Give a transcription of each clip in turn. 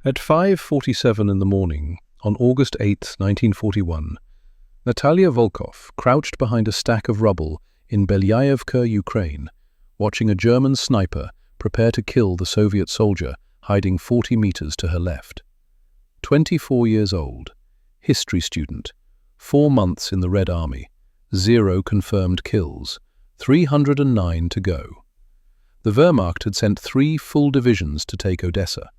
At 5:47 in the morning, on August 8, 1941, Natalia Volkov crouched behind a stack of rubble in Belyayevka, Ukraine, watching a German sniper prepare to kill the Soviet soldier hiding 40 meters to her left. 24 years old, history student, 4 months in the Red Army, 0 confirmed kills, 309 to go. The Wehrmacht had sent 3 full divisions to take Odessa,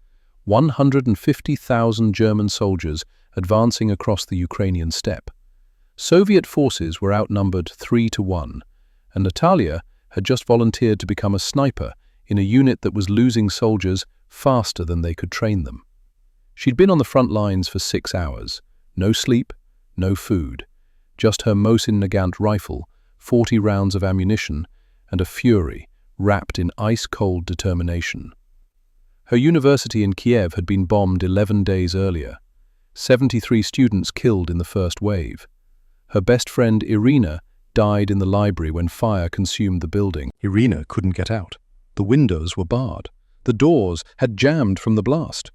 150,000 German soldiers advancing across the Ukrainian steppe. Soviet forces were outnumbered 3-1, and Natalia had just volunteered to become a sniper in a unit that was losing soldiers faster than they could train them. She'd been on the front lines for 6 hours, no sleep, no food, just her Mosin Nagant rifle, 40 rounds of ammunition, and a fury wrapped in ice-cold determination. Her university in Kiev had been bombed 11 days earlier, 73 students killed in the first wave. Her best friend Irina died in the library when fire consumed the building. Irina couldn't get out. The windows were barred. The doors had jammed from the blast.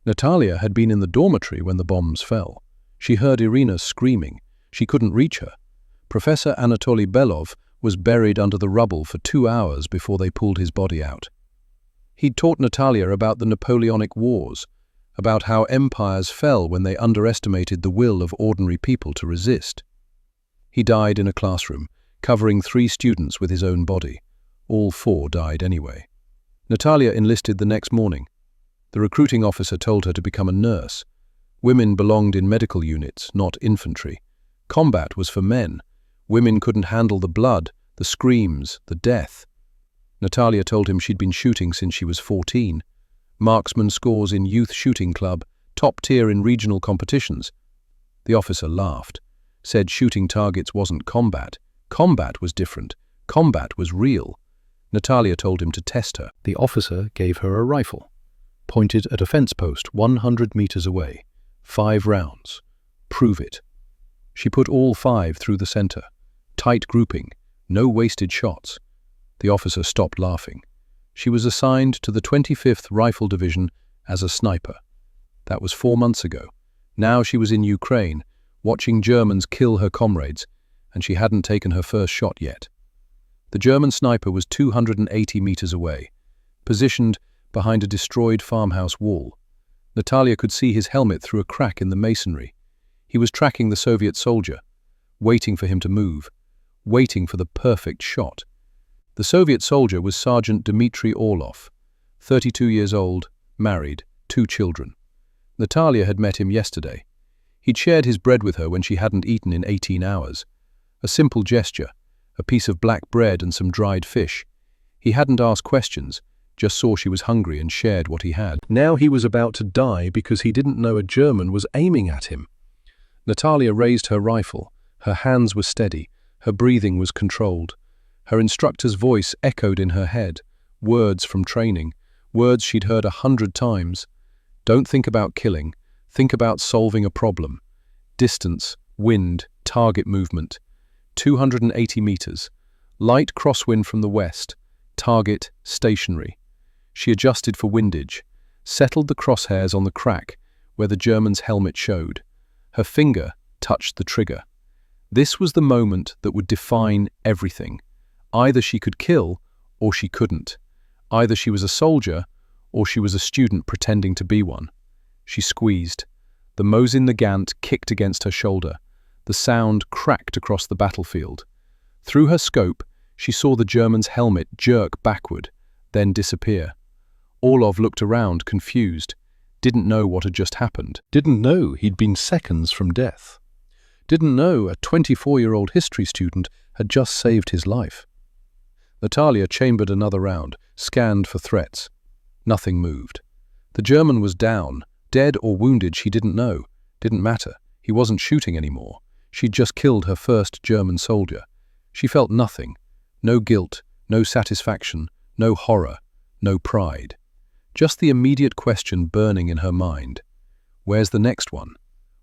Natalia had been in the dormitory when the bombs fell. She heard Irina screaming. She couldn't reach her. Professor Anatoly Belov was buried under the rubble for 2 hours before they pulled his body out. He'd taught Natalia about the Napoleonic Wars, about how empires fell when they underestimated the will of ordinary people to resist. He died in a classroom, covering 3 students with his own body. All 4 died anyway. Natalia enlisted the next morning. The recruiting officer told her to become a nurse. Women belonged in medical units, not infantry. Combat was for men. Women couldn't handle the blood, the screams, the death. Natalia told him she'd been shooting since she was 14. Marksman scores in youth shooting club, top tier in regional competitions. The officer laughed, said shooting targets wasn't combat. Combat was different. Combat was real. Natalia told him to test her. The officer gave her a rifle, pointed at a fence post 100 meters away. 5 rounds. Prove it. She put all 5 through the center. Tight grouping. No wasted shots. The officer stopped laughing. She was assigned to the 25th Rifle Division as a sniper. That was 4 months ago. Now she was in Ukraine, watching Germans kill her comrades, and she hadn't taken her first shot yet. The German sniper was 280 meters away, positioned behind a destroyed farmhouse wall. Natalia could see his helmet through a crack in the masonry. He was tracking the Soviet soldier, waiting for him to move, waiting for the perfect shot. The Soviet soldier was Sergeant Dmitry Orlov, 32 years old, married, 2 children. Natalia had met him yesterday. He'd shared his bread with her when she hadn't eaten in 18 hours. A simple gesture, a piece of black bread and some dried fish. He hadn't asked questions, just saw she was hungry and shared what he had. Now he was about to die because he didn't know a German was aiming at him. Natalia raised her rifle. Her hands were steady. Her breathing was controlled. Her instructor's voice echoed in her head, words from training, words she'd heard 100 times. Don't think about killing, think about solving a problem. Distance, wind, target movement. 280 meters. Light crosswind from the west. Target, stationary. She adjusted for windage, settled the crosshairs on the crack where the German's helmet showed. Her finger touched the trigger. This was the moment that would define everything. Either she could kill, or she couldn't. Either she was a soldier, or she was a student pretending to be one. She squeezed. The Mosin Nagant kicked against her shoulder. The sound cracked across the battlefield. Through her scope, she saw the German's helmet jerk backward, then disappear. Orlov looked around, confused. Didn't know what had just happened. Didn't know he'd been seconds from death. Didn't know a 24-year-old history student had just saved his life. Natalia chambered another round, scanned for threats. Nothing moved. The German was down, dead or wounded she didn't know. Didn't matter. He wasn't shooting anymore. She'd just killed her first German soldier. She felt nothing. No guilt, no satisfaction, no horror, no pride. Just the immediate question burning in her mind. Where's the next one?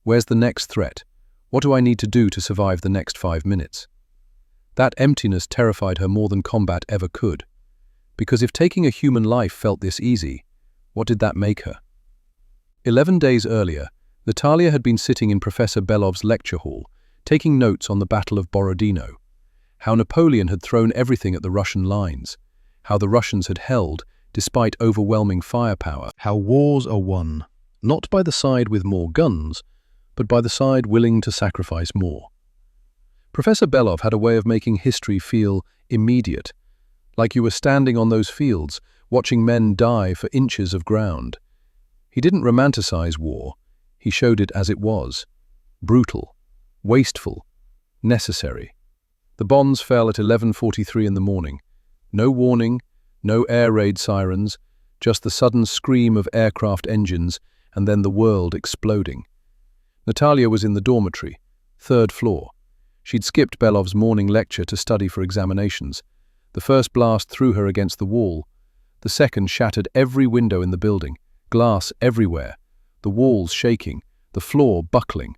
Where's the next threat? What do I need to do to survive the next 5 minutes? That emptiness terrified her more than combat ever could. Because if taking a human life felt this easy, what did that make her? 11 days earlier, Natalia had been sitting in Professor Belov's lecture hall, taking notes on the Battle of Borodino, how Napoleon had thrown everything at the Russian lines, how the Russians had held despite overwhelming firepower, how wars are won, not by the side with more guns, but by the side willing to sacrifice more. Professor Belov had a way of making history feel immediate, like you were standing on those fields, watching men die for inches of ground. He didn't romanticize war, he showed it as it was. Brutal, wasteful, necessary. The bombs fell at 11:43 in the morning. No warning, no air raid sirens, just the sudden scream of aircraft engines and then the world exploding. Natalia was in the dormitory, 3rd floor. She'd skipped Belov's morning lecture to study for examinations. The first blast threw her against the wall. The second shattered every window in the building, glass everywhere, the walls shaking, the floor buckling.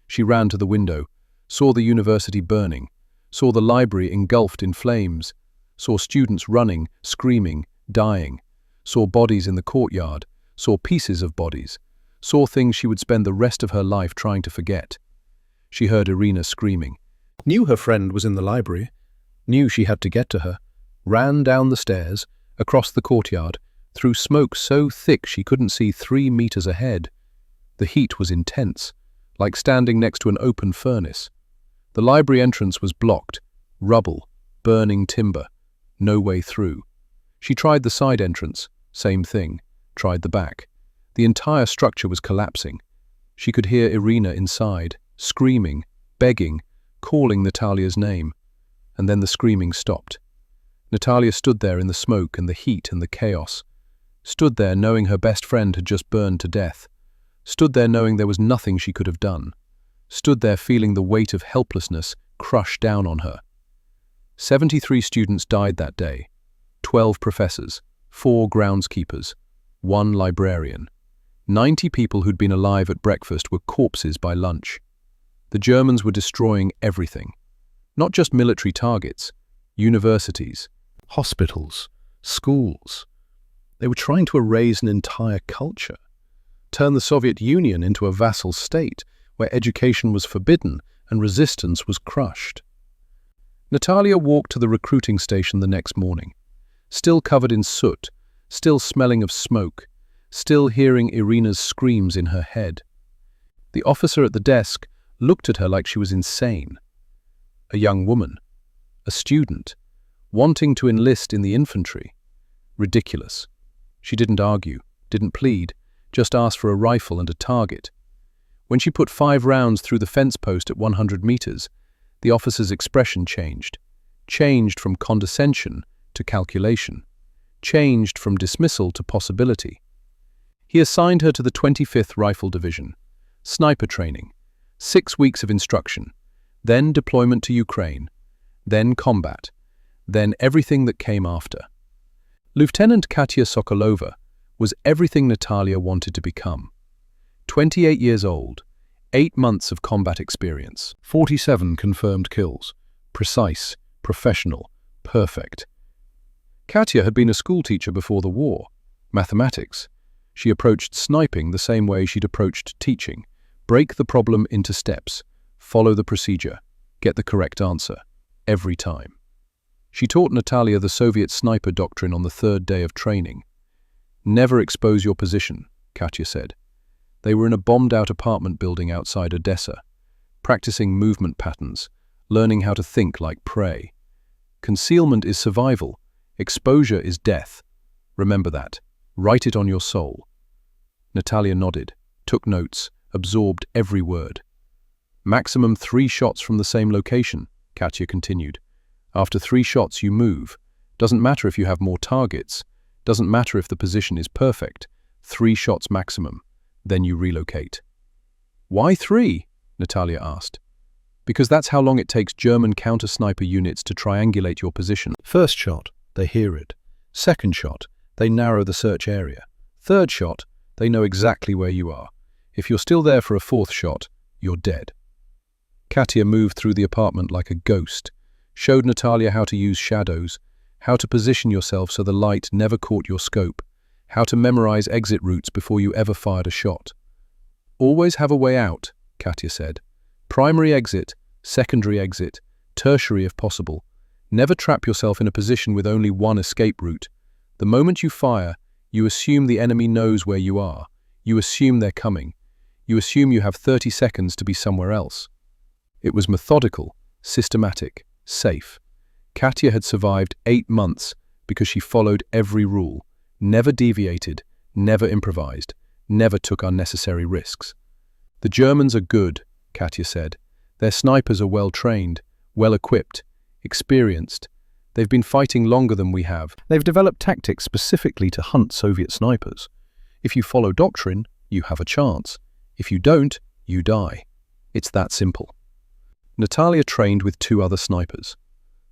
She ran to the window, saw the university burning, saw the library engulfed in flames, saw students running, screaming, dying, saw bodies in the courtyard, saw pieces of bodies, saw things she would spend the rest of her life trying to forget. She heard Irina screaming, knew her friend was in the library, knew she had to get to her, ran down the stairs, across the courtyard, through smoke so thick she couldn't see 3 meters ahead. The heat was intense, like standing next to an open furnace. The library entrance was blocked, rubble, burning timber, no way through. She tried the side entrance, same thing, tried the back. The entire structure was collapsing. She could hear Irina inside, screaming, begging, calling Natalia's name. And then the screaming stopped. Natalia stood there in the smoke and the heat and the chaos. Stood there knowing her best friend had just burned to death. Stood there knowing there was nothing she could have done. Stood there feeling the weight of helplessness crush down on her. 73 students died that day. 12 professors, 4 groundskeepers, 1 librarian. 90 people who'd been alive at breakfast were corpses by lunch. The Germans were destroying everything. Not just military targets, universities, hospitals, schools. They were trying to erase an entire culture, turn the Soviet Union into a vassal state where education was forbidden and resistance was crushed. Natalia walked to the recruiting station the next morning, still covered in soot, still smelling of smoke, still hearing Irina's screams in her head. The officer at the desk looked at her like she was insane. A young woman, a student, wanting to enlist in the infantry. Ridiculous. She didn't argue, didn't plead, just asked for a rifle and a target. When she put 5 rounds through the fence post at 100 meters, the officer's expression changed from condescension to calculation, changed from dismissal to possibility. He assigned her to the 25th Rifle Division, sniper training, 6 weeks of instruction, then deployment to Ukraine, then combat, then everything that came after. Lieutenant Katya Sokolova was everything Natalia wanted to become. 28 years old, 8 months of combat experience, 47 confirmed kills, precise, professional, perfect. Katya had been a schoolteacher before the war, mathematics. She approached sniping the same way she'd approached teaching. Break the problem into steps, follow the procedure, get the correct answer, every time. She taught Natalia the Soviet sniper doctrine on the 3rd day of training. Never expose your position, Katya said. They were in a bombed-out apartment building outside Odessa, practicing movement patterns, learning how to think like prey. Concealment is survival, exposure is death. Remember that. Write it on your soul. Natalia nodded, took notes, absorbed every word. Maximum 3 shots from the same location, Katya continued. After 3 shots you move. Doesn't matter if you have more targets. Doesn't matter if the position is perfect. 3 shots maximum. Then you relocate. Why 3? Natalia asked. Because that's how long it takes German counter-sniper units to triangulate your position. First shot, they hear it. Second shot, they narrow the search area. Third shot, they know exactly where you are. If you're still there for a 4th shot, you're dead. Katya moved through the apartment like a ghost, showed Natalia how to use shadows, how to position yourself so the light never caught your scope, how to memorize exit routes before you ever fired a shot. Always have a way out, Katya said. Primary exit, secondary exit, tertiary if possible. Never trap yourself in a position with only one escape route. The moment you fire, you assume the enemy knows where you are. You assume they're coming. You assume you have 30 seconds to be somewhere else. It was methodical, systematic, safe. Katya had survived 8 months because she followed every rule, never deviated, never improvised, never took unnecessary risks. The Germans are good, Katya said. Their snipers are well-trained, well-equipped, experienced. They've been fighting longer than we have. They've developed tactics specifically to hunt Soviet snipers. If you follow doctrine, you have a chance. If you don't, you die. It's that simple. Natalia trained with 2 other snipers.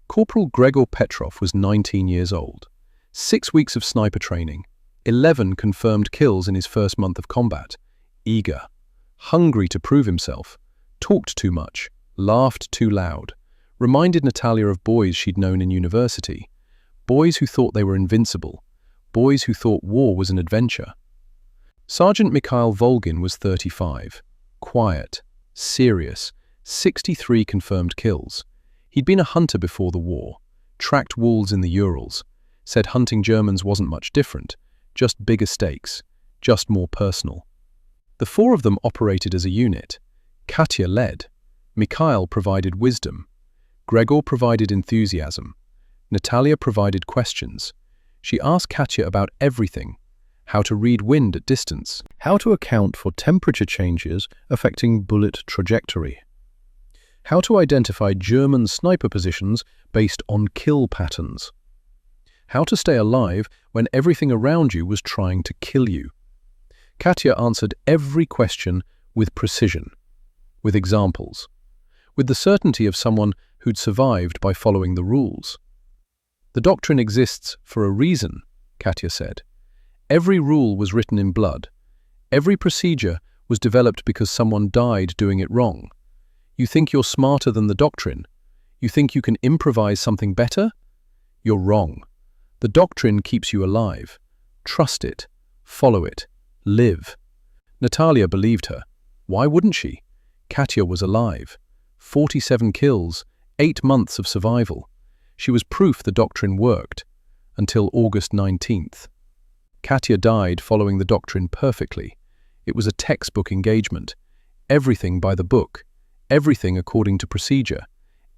Corporal Gregor Petrov was 19 years old. 6 weeks of sniper training, 11 confirmed kills in his first month of combat. Eager, hungry to prove himself, talked too much, laughed too loud, reminded Natalia of boys she'd known in university, boys who thought they were invincible, boys who thought war was an adventure. Sergeant Mikhail Volgin was 35, quiet, serious, 63 confirmed kills. He'd been a hunter before the war, tracked wolves in the Urals, said hunting Germans wasn't much different, just bigger stakes, just more personal. The 4 of them operated as a unit. Katya led. Mikhail provided wisdom. Gregor provided enthusiasm. Natalia provided questions. She asked Katya about everything: how to read wind at distance, how to account for temperature changes affecting bullet trajectory, how to identify German sniper positions based on kill patterns, how to stay alive when everything around you was trying to kill you. Katya answered every question with precision, with examples, with the certainty of someone who'd survived by following the rules. The doctrine exists for a reason, Katya said. Every rule was written in blood. Every procedure was developed because someone died doing it wrong. You think you're smarter than the doctrine? You think you can improvise something better? You're wrong. The doctrine keeps you alive. Trust it. Follow it. Live. Natalia believed her. Why wouldn't she? Katya was alive. 47 kills, 8 months of survival. She was proof the doctrine worked. Until August 19th. Katya died following the doctrine perfectly. It was a textbook engagement. Everything by the book. Everything according to procedure.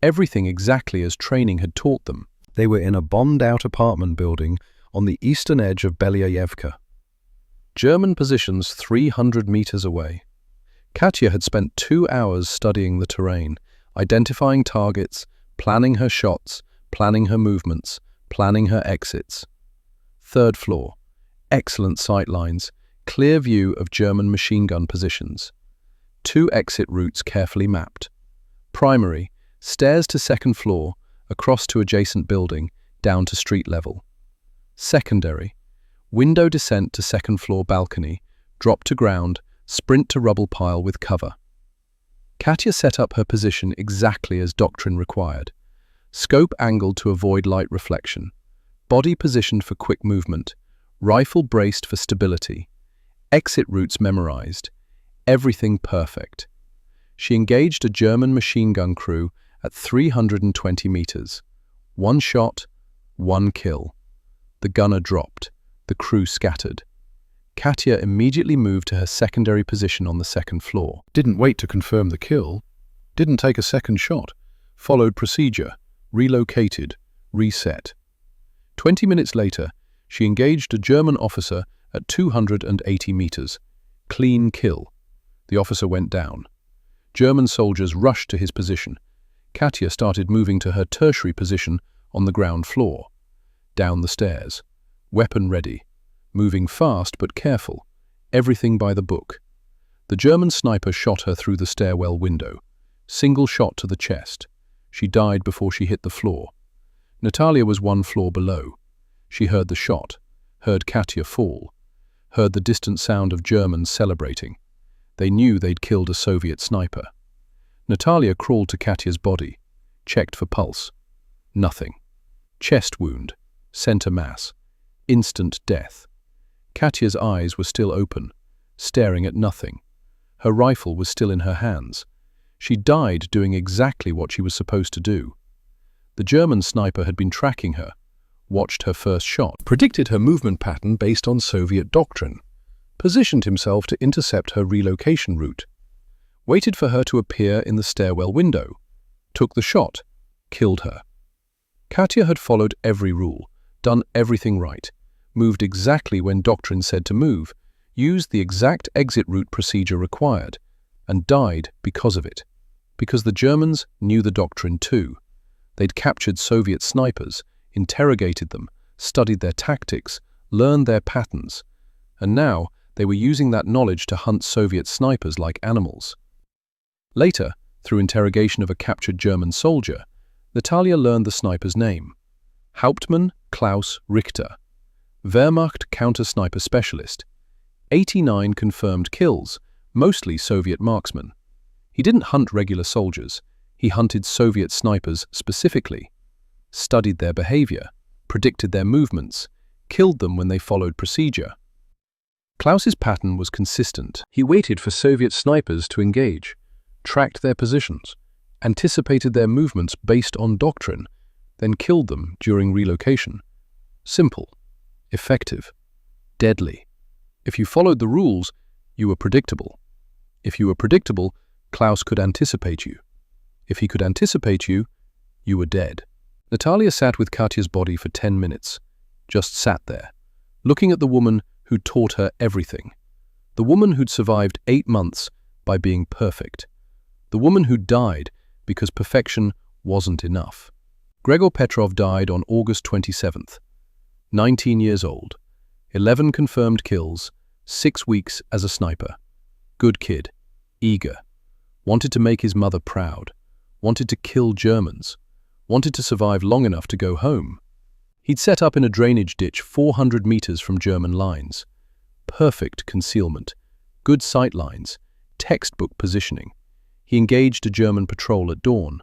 Everything exactly as training had taught them. They were in a bombed-out apartment building on the eastern edge of Belyayevka. German positions 300 meters away. Katya had spent 2 hours studying the terrain, identifying targets, planning her shots, planning her movements, planning her exits. 3rd floor. Excellent sight lines, clear view of German machine gun positions. 2 exit routes carefully mapped. Primary, stairs to 2nd floor, across to adjacent building, down to street level. Secondary, window descent to 2nd floor balcony, drop to ground, sprint to rubble pile with cover. Katya set up her position exactly as doctrine required. Scope angled to avoid light reflection. Body positioned for quick movement. Rifle braced for stability. Exit routes memorized. Everything perfect. She engaged a German machine gun crew at 320 meters. 1 shot, 1 kill. The gunner dropped. The crew scattered. Katya immediately moved to her secondary position on the 2nd floor. Didn't wait to confirm the kill. Didn't take a second shot. Followed procedure. Relocated. Reset. 20 minutes later, she engaged a German officer at 280 meters. Clean kill. The officer went down. German soldiers rushed to his position. Katya started moving to her tertiary position on the ground floor. Down the stairs. Weapon ready. Moving fast but careful. Everything by the book. The German sniper shot her through the stairwell window. Single shot to the chest. She died before she hit the floor. Natalia was 1 floor below. She heard the shot, heard Katya fall, heard the distant sound of Germans celebrating. They knew they'd killed a Soviet sniper. Natalia crawled to Katya's body, checked for pulse. Nothing. Chest wound, center mass, instant death. Katya's eyes were still open, staring at nothing. Her rifle was still in her hands. She died doing exactly what she was supposed to do. The German sniper had been tracking her, watched her first shot, predicted her movement pattern based on Soviet doctrine, positioned himself to intercept her relocation route, waited for her to appear in the stairwell window, took the shot, killed her. Katya had followed every rule, done everything right, moved exactly when doctrine said to move, used the exact exit route procedure required, and died because of it. Because the Germans knew the doctrine too. They'd captured Soviet snipers, interrogated them, studied their tactics, learned their patterns, and now they were using that knowledge to hunt Soviet snipers like animals. Later, through interrogation of a captured German soldier, Natalia learned the sniper's name: Hauptmann Klaus Richter, Wehrmacht counter-sniper specialist. 89 confirmed kills, mostly Soviet marksmen. He didn't hunt regular soldiers, he hunted Soviet snipers specifically, studied their behavior, predicted their movements, killed them when they followed procedure. Klaus's pattern was consistent. He waited for Soviet snipers to engage, tracked their positions, anticipated their movements based on doctrine, then killed them during relocation. Simple, effective, deadly. If you followed the rules, you were predictable. If you were predictable, Klaus could anticipate you. If he could anticipate you, you were dead. Natalia sat with Katya's body for 10 minutes, just sat there, looking at the woman who'd taught her everything. The woman who'd survived 8 months by being perfect. The woman who died because perfection wasn't enough. Gregor Petrov died on August 27th, 19 years old, 11 confirmed kills, 6 weeks as a sniper. Good kid, eager, wanted to make his mother proud, wanted to kill Germans, wanted to survive long enough to go home. He'd set up in a drainage ditch 400 meters from German lines. Perfect concealment, good sight lines, textbook positioning. He engaged a German patrol at dawn.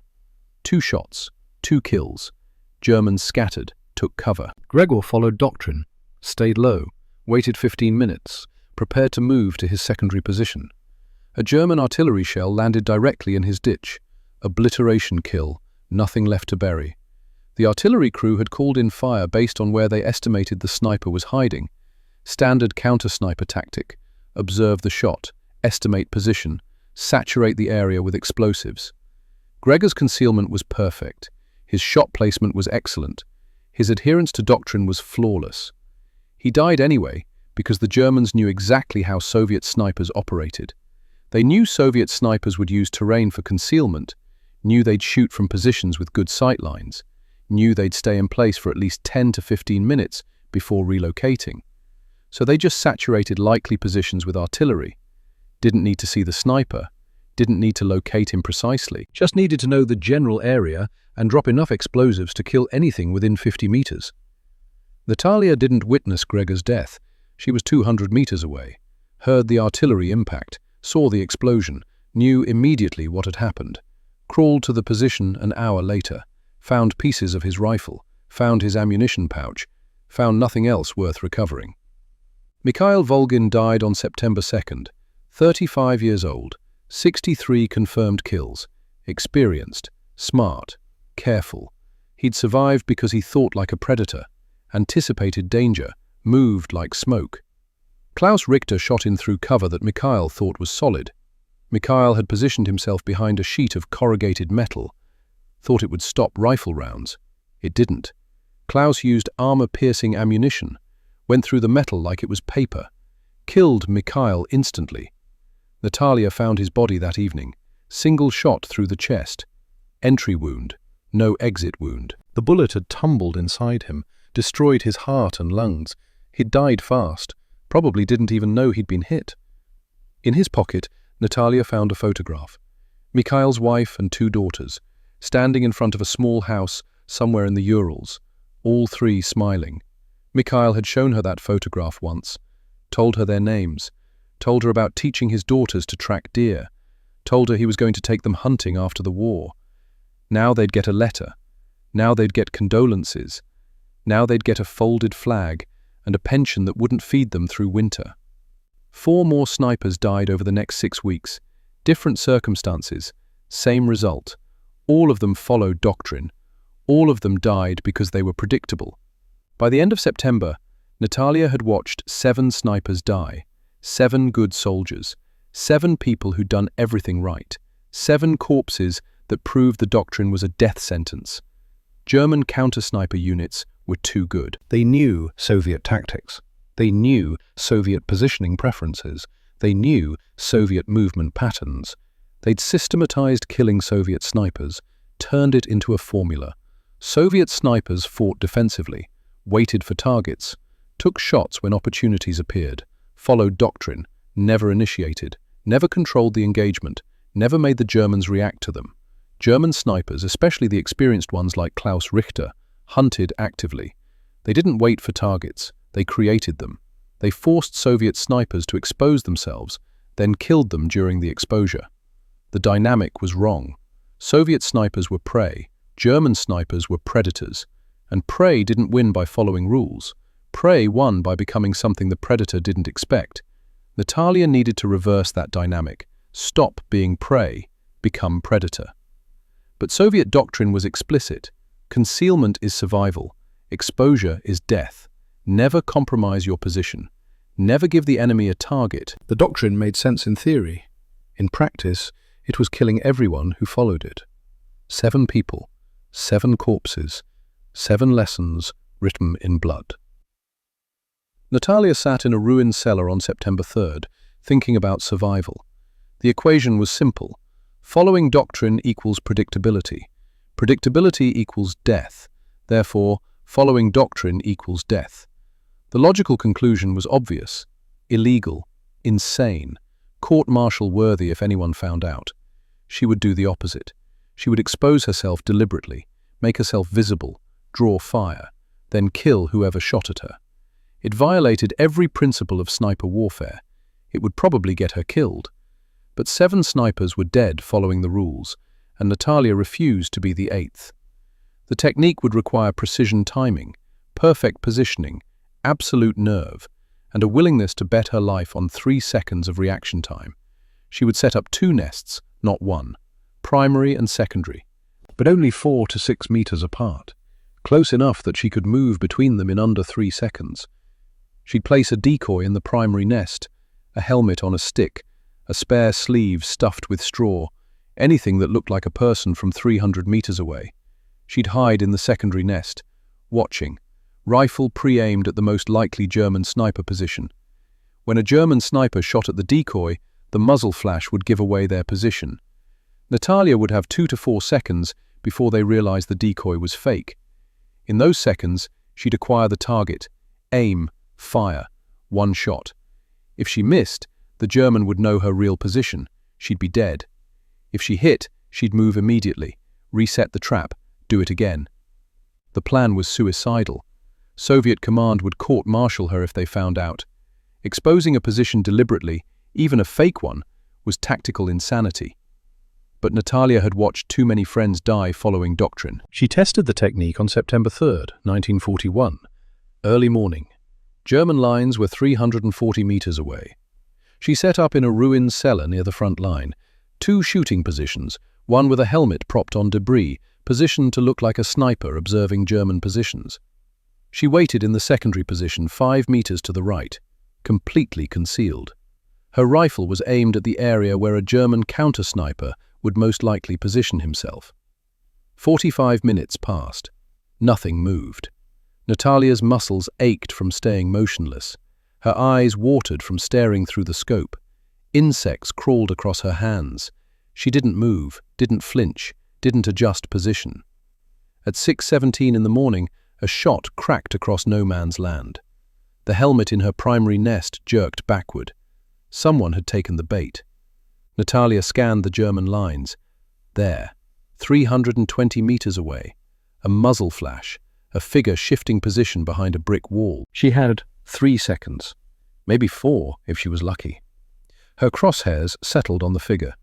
2 shots, 2 kills. Germans scattered, took cover. Gregor followed doctrine, stayed low, waited 15 minutes, prepared to move to his secondary position. A German artillery shell landed directly in his ditch. Obliteration kill, nothing left to bury. The artillery crew had called in fire based on where they estimated the sniper was hiding. Standard counter-sniper tactic: observe the shot, estimate position, saturate the area with explosives. Gregor's concealment was perfect. His shot placement was excellent. His adherence to doctrine was flawless. He died anyway because the Germans knew exactly how Soviet snipers operated. They knew Soviet snipers would use terrain for concealment, knew they'd shoot from positions with good sight lines, knew they'd stay in place for at least 10 to 15 minutes before relocating. So they just saturated likely positions with artillery. Didn't need to see the sniper, didn't need to locate him precisely, just needed to know the general area and drop enough explosives to kill anything within 50 meters. Natalia didn't witness Gregor's death. She was 200 meters away, heard the artillery impact, saw the explosion, knew immediately what had happened, crawled to the position an hour later, found pieces of his rifle, found his ammunition pouch, found nothing else worth recovering. Mikhail Volgin died on September 2nd, 35 years old, 63 confirmed kills, experienced, smart, careful. He'd survived because he thought like a predator, anticipated danger, moved like smoke. Klaus Richter shot in through cover that Mikhail thought was solid. Mikhail had positioned himself behind a sheet of corrugated metal, thought it would stop rifle rounds. It didn't. Klaus used armor-piercing ammunition, went through the metal like it was paper, killed Mikhail instantly. Natalia found his body that evening, single shot through the chest. Entry wound, no exit wound. The bullet had tumbled inside him, destroyed his heart and lungs. He'd died fast, probably didn't even know he'd been hit. In his pocket, Natalia found a photograph. Mikhail's wife and 2 daughters, standing in front of a small house somewhere in the Urals, all 3 smiling. Mikhail had shown her that photograph once, told her their names, told her about teaching his daughters to track deer, told her he was going to take them hunting after the war. Now they'd get a letter. Now they'd get condolences. Now they'd get a folded flag and a pension that wouldn't feed them through winter. 4 more snipers died over the next 6 weeks. Different circumstances, same result. All of them followed doctrine. All of them died because they were predictable. By the end of September, Natalia had watched 7 snipers die, 7 good soldiers, 7 people who'd done everything right, 7 corpses that proved the doctrine was a death sentence. German counter-sniper units were too good. They knew Soviet tactics. They knew Soviet positioning preferences. They knew Soviet movement patterns. They'd systematized killing Soviet snipers, turned it into a formula. Soviet snipers fought defensively, waited for targets, took shots when opportunities appeared, followed doctrine, never initiated, never controlled the engagement, never made the Germans react to them. German snipers, especially the experienced ones like Klaus Richter, hunted actively. They didn't wait for targets, they created them. They forced Soviet snipers to expose themselves, then killed them during the exposure. The dynamic was wrong. Soviet snipers were prey, German snipers were predators. And prey didn't win by following rules. Prey won by becoming something the predator didn't expect. Natalia needed to reverse that dynamic. Stop being prey, become predator. But Soviet doctrine was explicit. Concealment is survival. Exposure is death. Never compromise your position. Never give the enemy a target. The doctrine made sense in theory. In practice, it was killing everyone who followed it. 7 people, 7 corpses, 7 lessons written in blood. Natalia sat in a ruined cellar on September 3rd, thinking about survival. The equation was simple. Following doctrine equals predictability. Predictability equals death. Therefore, following doctrine equals death. The logical conclusion was obvious. Illegal. Insane. Court-martial worthy if anyone found out. She would do the opposite. She would expose herself deliberately, make herself visible, draw fire, then kill whoever shot at her. It violated every principle of sniper warfare. It would probably get her killed. But 7 snipers were dead following the rules, and Natalia refused to be the 8th. The technique would require precision timing, perfect positioning, absolute nerve, and a willingness to bet her life on 3 seconds of reaction time. She would set up 2 nests, not 1, primary and secondary, but only 4 to 6 meters apart, close enough that she could move between them in under 3 seconds. She'd place a decoy in the primary nest, a helmet on a stick, a spare sleeve stuffed with straw, anything that looked like a person from 300 meters away. She'd hide in the secondary nest, watching, rifle pre-aimed at the most likely German sniper position. When a German sniper shot at the decoy, the muzzle flash would give away their position. Natalia would have 2 to 4 seconds before they realized the decoy was fake. In those seconds, she'd acquire the target, aim, fire, 1 shot. If she missed, the German would know her real position. She'd be dead. If she hit, she'd move immediately, reset the trap, do it again. The plan was suicidal. Soviet command would court-martial her if they found out. Exposing a position deliberately, even a fake one, was tactical insanity. But Natalia had watched too many friends die following doctrine. She tested the technique on September 3rd, 1941. Early morning. German lines were 340 meters away. She set up in a ruined cellar near the front line, 2 shooting positions, one with a helmet propped on debris, positioned to look like a sniper observing German positions. She waited in the secondary position 5 meters to the right, completely concealed. Her rifle was aimed at the area where a German counter-sniper would most likely position himself. 45 minutes passed. Nothing moved. Natalia's muscles ached from staying motionless. Her eyes watered from staring through the scope. Insects crawled across her hands. She didn't move, didn't flinch, didn't adjust position. At 6:17 in the morning, a shot cracked across no man's land. The helmet in her primary nest jerked backward. Someone had taken the bait. Natalia scanned the German lines. There, 320 meters away, a muzzle flash, a figure shifting position behind a brick wall. She had 3 seconds, maybe 4 if she was lucky. Her crosshairs settled on the figure.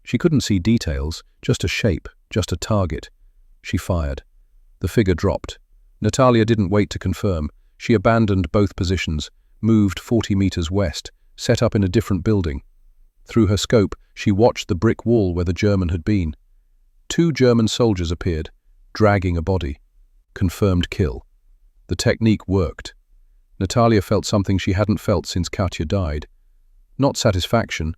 She couldn't see details, just a shape, just a target. She fired. The figure dropped. Natalia didn't wait to confirm. She abandoned both positions, moved 40 meters west, set up in a different building. Through her scope, she watched the brick wall where the German had been. 2 German soldiers appeared, dragging a body. Confirmed kill. The technique worked. Natalia felt something she hadn't felt since Katya died. Not satisfaction,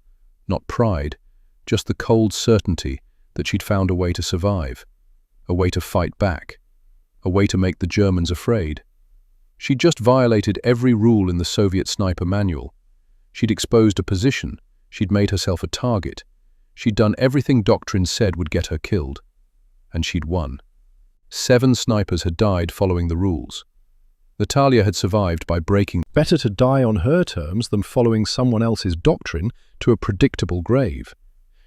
not pride, just the cold certainty that she'd found a way to survive, a way to fight back, a way to make the Germans afraid. She'd just violated every rule in the Soviet sniper manual. She'd exposed a position, she'd made herself a target, she'd done everything doctrine said would get her killed. And she'd won. 7 snipers had died following the rules. Natalia had survived by breaking. Better to die on her terms than following someone else's doctrine to a predictable grave.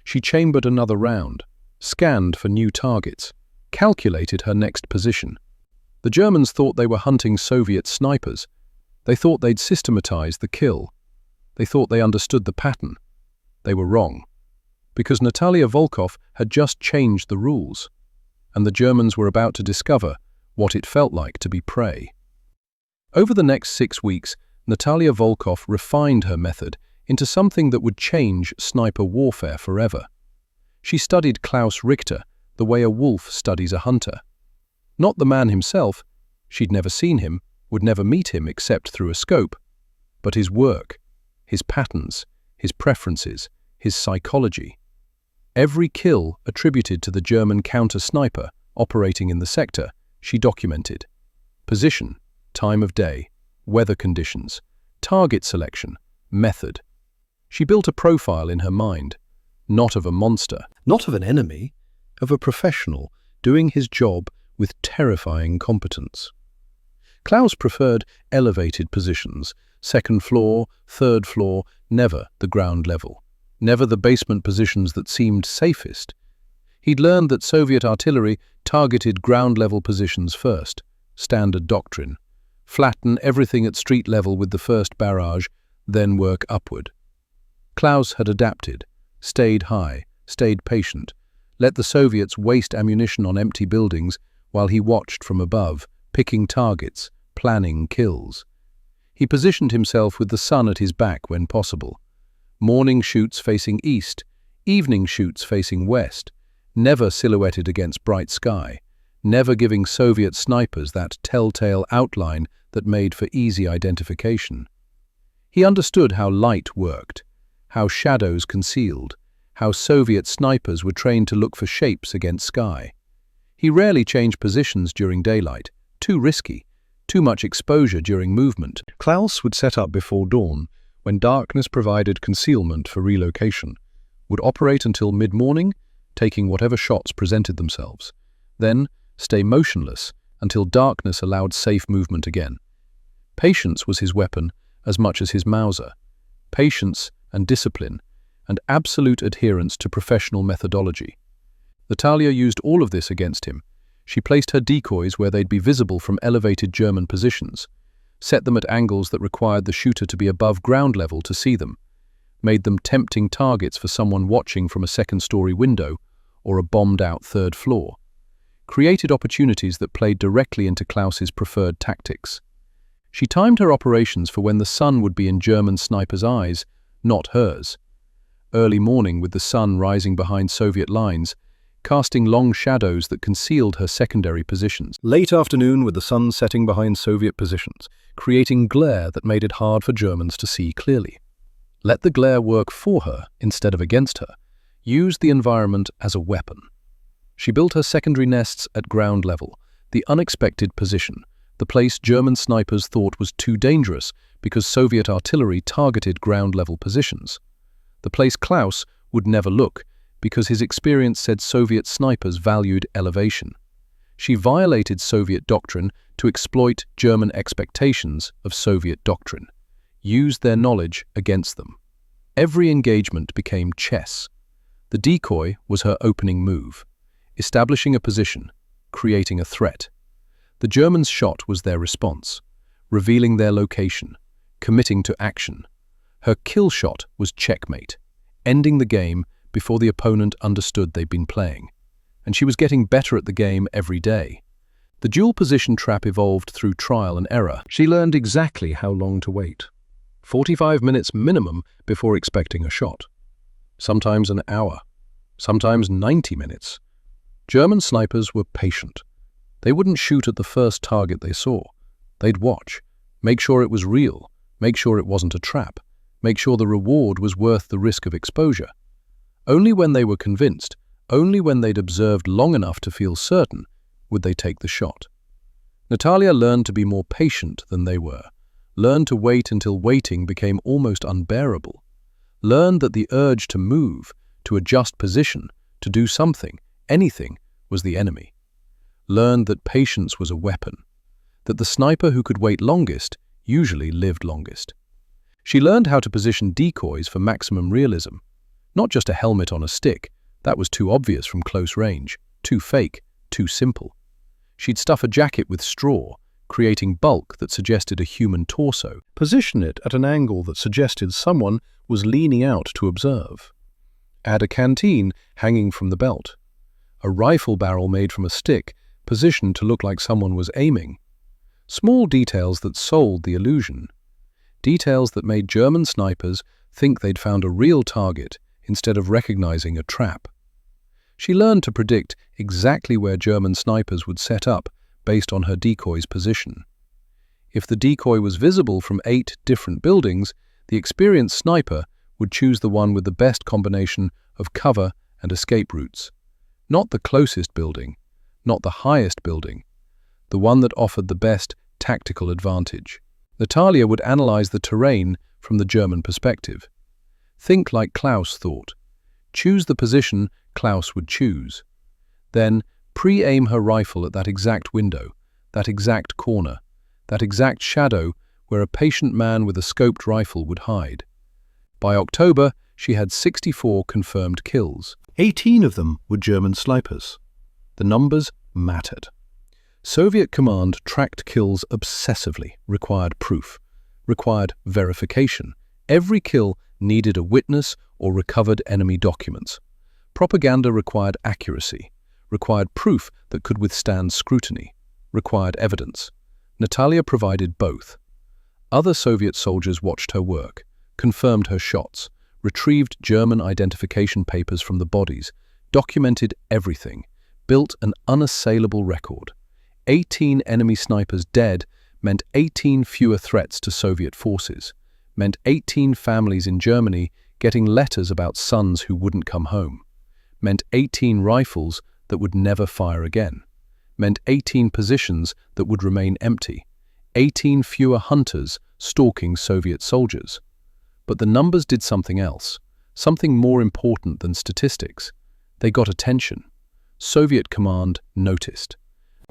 She chambered another round, scanned for new targets, calculated her next position. The Germans thought they were hunting Soviet snipers. They thought they'd systematized the kill. They thought they understood the pattern. They were wrong. Because Natalia Volkov had just changed the rules, and the Germans were about to discover what it felt like to be prey. Over the next 6 weeks, Natalia Volkov refined her method into something that would change sniper warfare forever. She studied Klaus Richter the way a wolf studies a hunter. Not the man himself, she'd never seen him, would never meet him except through a scope, but his work, his patterns, his preferences, his psychology. Every kill attributed to the German counter-sniper operating in the sector, she documented. Position, time of day, weather conditions, target selection, method. She built a profile in her mind, not of a monster, not of an enemy, of a professional doing his job with terrifying competence. Klaus preferred elevated positions, 2nd floor, 3rd floor, never the ground level, never the basement positions that seemed safest. He'd learned that Soviet artillery targeted ground-level positions first, standard doctrine. Flatten everything at street level with the first barrage, then work upward. Klaus had adapted, stayed high, stayed patient, let the Soviets waste ammunition on empty buildings while he watched from above, picking targets, planning kills. He positioned himself with the sun at his back when possible. Morning shoots facing east, evening shoots facing west, never silhouetted against bright sky, never giving Soviet snipers that telltale outline that made for easy identification. He understood how light worked, how shadows concealed, how Soviet snipers were trained to look for shapes against sky. He rarely changed positions during daylight, too risky, too much exposure during movement. Klaus would set up before dawn, when darkness provided concealment for relocation, would operate until mid-morning, taking whatever shots presented themselves, then stay motionless until darkness allowed safe movement again. Patience was his weapon as much as his Mauser. Patience and discipline, and absolute adherence to professional methodology. Natalia used all of this against him. She placed her decoys where they'd be visible from elevated German positions, set them at angles that required the shooter to be above ground level to see them, made them tempting targets for someone watching from a second-story window or a bombed-out 3rd floor, created opportunities that played directly into Klaus's preferred tactics. She timed her operations for when the sun would be in German snipers' eyes, not hers. Early morning with the sun rising behind Soviet lines, casting long shadows that concealed her secondary positions. Late afternoon with the sun setting behind Soviet positions, creating glare that made it hard for Germans to see clearly. Let the glare work for her instead of against her. Used the environment as a weapon. She built her secondary nests at ground level, the unexpected position, the place German snipers thought was too dangerous because Soviet artillery targeted ground-level positions. The place Klaus would never look because his experience said Soviet snipers valued elevation. She violated Soviet doctrine to exploit German expectations of Soviet doctrine, used their knowledge against them. Every engagement became chess. The decoy was her opening move, establishing a position, creating a threat. The Germans' shot was their response, revealing their location, committing to action. Her kill shot was checkmate, ending the game before the opponent understood they'd been playing. And she was getting better at the game every day. The dual position trap evolved through trial and error. She learned exactly how long to wait. 45 minutes minimum before expecting a shot. Sometimes an hour. Sometimes 90 minutes. German snipers were patient. They wouldn't shoot at the first target they saw. They'd watch, make sure it was real, make sure it wasn't a trap, make sure the reward was worth the risk of exposure. Only when they were convinced, only when they'd observed long enough to feel certain, would they take the shot. Natalia learned to be more patient than they were, learned to wait until waiting became almost unbearable, learned that the urge to move, to adjust position, to do something, anything, was the enemy. Learned that patience was a weapon, that the sniper who could wait longest usually lived longest. She learned how to position decoys for maximum realism. Not just a helmet on a stick, that was too obvious from close range, too fake, too simple. She'd stuff a jacket with straw, creating bulk that suggested a human torso, position it at an angle that suggested someone was leaning out to observe. Add a canteen hanging from the belt. A rifle barrel made from a stick, positioned to look like someone was aiming. Small details that sold the illusion. Details that made German snipers think they'd found a real target instead of recognizing a trap. She learned to predict exactly where German snipers would set up based on her decoy's position. If the decoy was visible from 8 different buildings, the experienced sniper would choose the one with the best combination of cover and escape routes. Not the closest building, not the highest building, the one that offered the best tactical advantage. Natalia would analyze the terrain from the German perspective. Think like Klaus thought. Choose the position Klaus would choose. Then pre-aim her rifle at that exact window, that exact corner, that exact shadow where a patient man with a scoped rifle would hide. By October, she had 64 confirmed kills. 18 of them were German snipers. The numbers mattered. Soviet command tracked kills obsessively, required proof, required verification. Every kill needed a witness or recovered enemy documents. Propaganda required accuracy, required proof that could withstand scrutiny, required evidence. Natalia provided both. Other Soviet soldiers watched her work, confirmed her shots, retrieved German identification papers from the bodies, documented everything, built an unassailable record. 18 enemy snipers dead meant 18 fewer threats to Soviet forces, meant 18 families in Germany getting letters about sons who wouldn't come home, meant 18 rifles that would never fire again, meant 18 positions that would remain empty, 18 fewer hunters stalking Soviet soldiers. But the numbers did something else, something more important than statistics. They got attention. Soviet command noticed.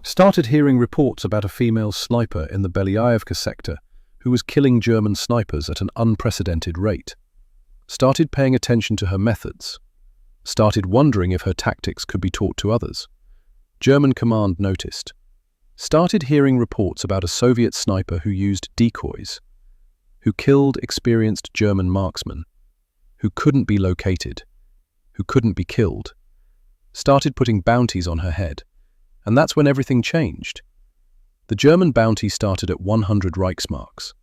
Started hearing reports about a female sniper in the Belyayevka sector who was killing German snipers at an unprecedented rate. Started paying attention to her methods. Started wondering if her tactics could be taught to others. German command noticed. Started hearing reports about a Soviet sniper who used decoys, who killed experienced German marksmen, who couldn't be located, who couldn't be killed. Started putting bounties on her head. And that's when everything changed. The German bounty started at 100 Reichsmarks.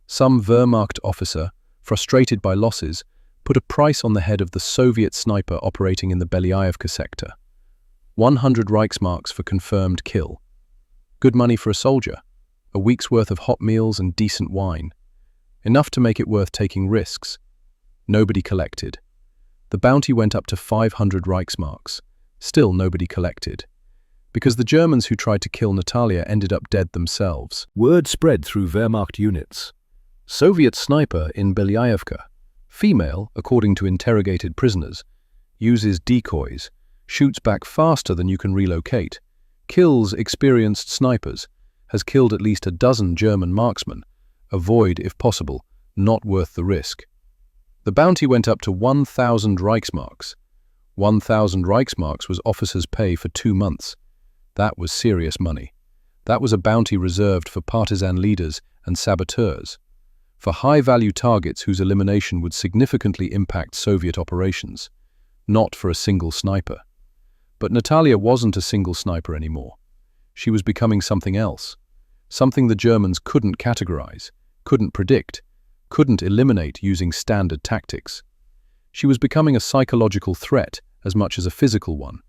Some Wehrmacht officer, frustrated by losses, put a price on the head of the Soviet sniper operating in the Belyayevka sector. 100 Reichsmarks for confirmed kill. Good money for a soldier. A week's worth of hot meals and decent wine. Enough to make it worth taking risks. Nobody collected. The bounty went up to 500 Reichsmarks. Still nobody collected. Because the Germans who tried to kill Natalia ended up dead themselves. Word spread through Wehrmacht units. Soviet sniper in Belyayevka, female according to interrogated prisoners, uses decoys, shoots back faster than you can relocate, kills experienced snipers, has killed at least a dozen German marksmen, avoid, if possible, not worth the risk. The bounty went up to 1,000 Reichsmarks. 1,000 Reichsmarks was officers' pay for 2 months. That was serious money. That was a bounty reserved for partisan leaders and saboteurs, for high-value targets whose elimination would significantly impact Soviet operations, not for a single sniper. But Natalia wasn't a single sniper anymore. She was becoming something else, something the Germans couldn't categorize, couldn't predict, couldn't eliminate using standard tactics. She was becoming a psychological threat as much as a physical one.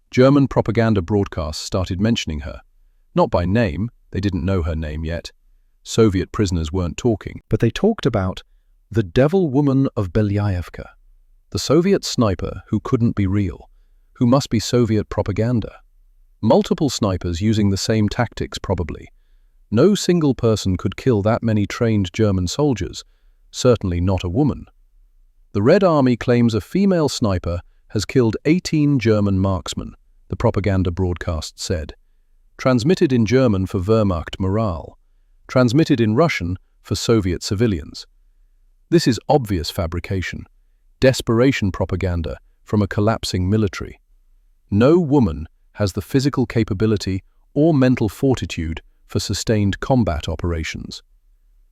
German propaganda broadcasts started mentioning her. Not by name, they didn't know her name yet. Soviet prisoners weren't talking. But they talked about the devil woman of Belyaevka, the Soviet sniper who couldn't be real, who must be Soviet propaganda. Multiple snipers using the same tactics, probably. No single person could kill that many trained German soldiers, certainly not a woman. The Red Army claims a female sniper has killed 18 German marksmen, the propaganda broadcast said. Transmitted in German for Wehrmacht morale. Transmitted in Russian for Soviet civilians. This is obvious fabrication, desperation propaganda from a collapsing military. No woman has the physical capability or mental fortitude for sustained combat operations.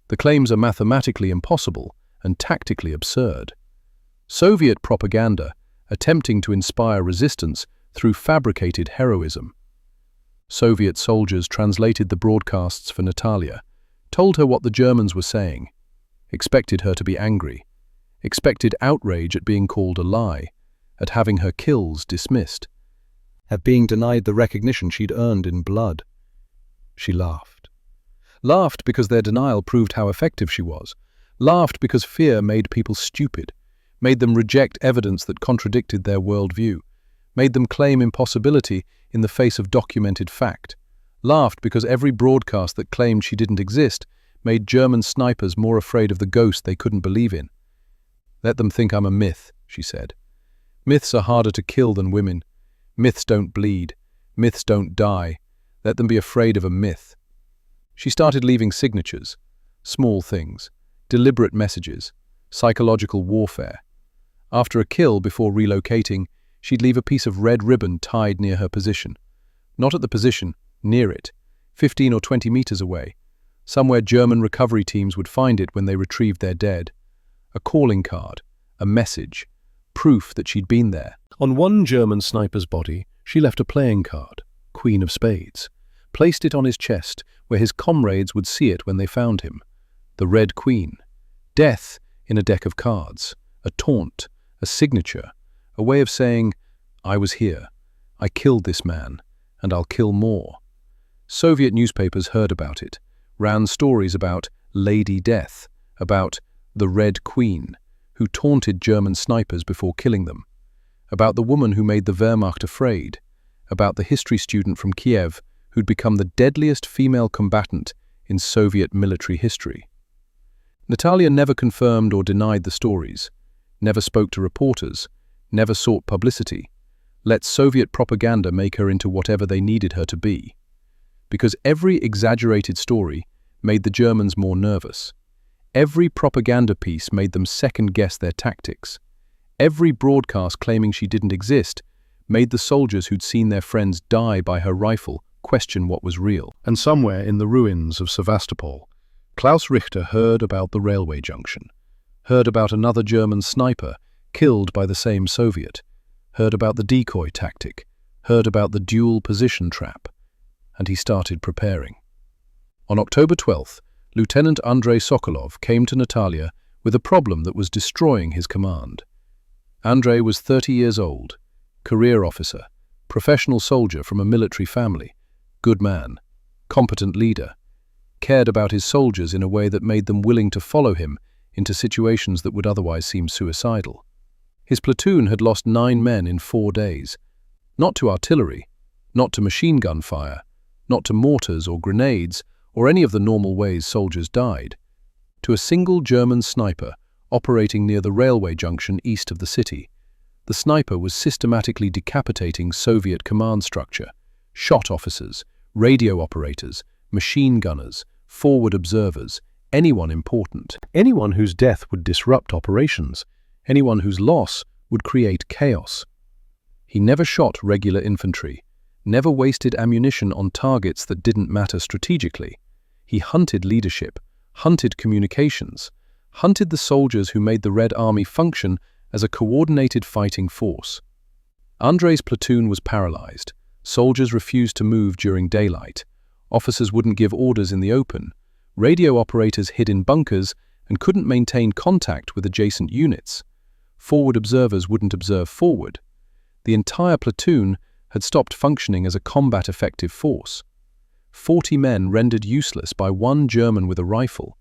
The claims are mathematically impossible and tactically absurd. Soviet propaganda attempting to inspire resistance through fabricated heroism. Soviet soldiers translated the broadcasts for Natalia, told her what the Germans were saying, expected her to be angry, expected outrage at being called a lie, at having her kills dismissed, at being denied the recognition she'd earned in blood. She laughed. Laughed because their denial proved how effective she was. Laughed because fear made people stupid, made them reject evidence that contradicted their worldview, made them claim impossibility in the face of documented fact. Laughed because every broadcast that claimed she didn't exist made German snipers more afraid of the ghost they couldn't believe in. Let them think I'm a myth, she said. Myths are harder to kill than women. Myths don't bleed. Myths don't die. Let them be afraid of a myth. She started leaving signatures, small things, deliberate messages, psychological warfare. After a kill, before relocating, she'd leave a piece of red ribbon tied near her position. Not at the position, near it, 15 or 20 meters away. Somewhere German recovery teams would find it when they retrieved their dead. A calling card, a message, proof that she'd been there. On one German sniper's body, she left a playing card, Queen of Spades, placed it on his chest where his comrades would see it when they found him. The Red Queen. Death in a deck of cards, a taunt, a signature, a way of saying, I was here, I killed this man, and I'll kill more. Soviet newspapers heard about it, ran stories about Lady Death, about the Red Queen, who taunted German snipers before killing them, about the woman who made the Wehrmacht afraid, about the history student from Kiev who'd become the deadliest female combatant in Soviet military history. Natalia never confirmed or denied the stories, never spoke to reporters, never sought publicity, let Soviet propaganda make her into whatever they needed her to be. Because every exaggerated story made the Germans more nervous. Every propaganda piece made them second-guess their tactics. Every broadcast claiming she didn't exist made the soldiers who'd seen their friends die by her rifle question what was real. And somewhere in the ruins of Sevastopol, Klaus Richter heard about the railway junction, heard about another German sniper killed by the same Soviet, heard about the decoy tactic, heard about the dual position trap, and he started preparing. On October 12th, Lieutenant Andrei Sokolov came to Natalia with a problem that was destroying his command. Andrei was 30 years old, career officer, professional soldier from a military family, good man, competent leader, cared about his soldiers in a way that made them willing to follow him into situations that would otherwise seem suicidal. His platoon had lost 9 men in 4 days, not to artillery, not to machine gun fire, not to mortars or grenades or any of the normal ways soldiers died, to a single German sniper operating near the railway junction east of the city. The sniper was systematically decapitating Soviet command structure, shot officers, radio operators, machine gunners, forward observers, anyone important, anyone whose death would disrupt operations, anyone whose loss would create chaos. He never shot regular infantry, never wasted ammunition on targets that didn't matter strategically. He hunted leadership, hunted communications, hunted the soldiers who made the Red Army function as a coordinated fighting force. Andrei's platoon was paralyzed, Soldiers refused to move during daylight. Officers wouldn't give orders in the open. Radio operators hid in bunkers and couldn't maintain contact with adjacent units. Forward observers wouldn't observe forward. The entire platoon had stopped functioning as a combat-effective force. 40 men rendered useless by one German with a rifle.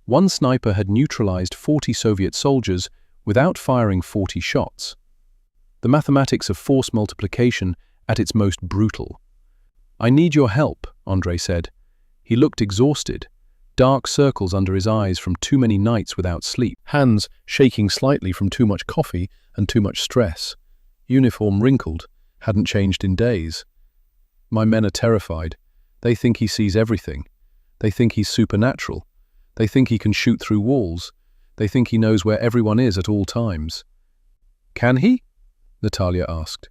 One sniper had neutralized 40 Soviet soldiers without firing 40 shots. The mathematics of force multiplication at its most brutal. "I need your help," Andrei said. He looked exhausted, dark circles under his eyes from too many nights without sleep, hands shaking slightly from too much coffee and too much stress. Uniform wrinkled, hadn't changed in days. "My men are terrified. They think he sees everything. They think he's supernatural. They think he can shoot through walls. They think he knows where everyone is at all times." "Can he?" Natalia asked.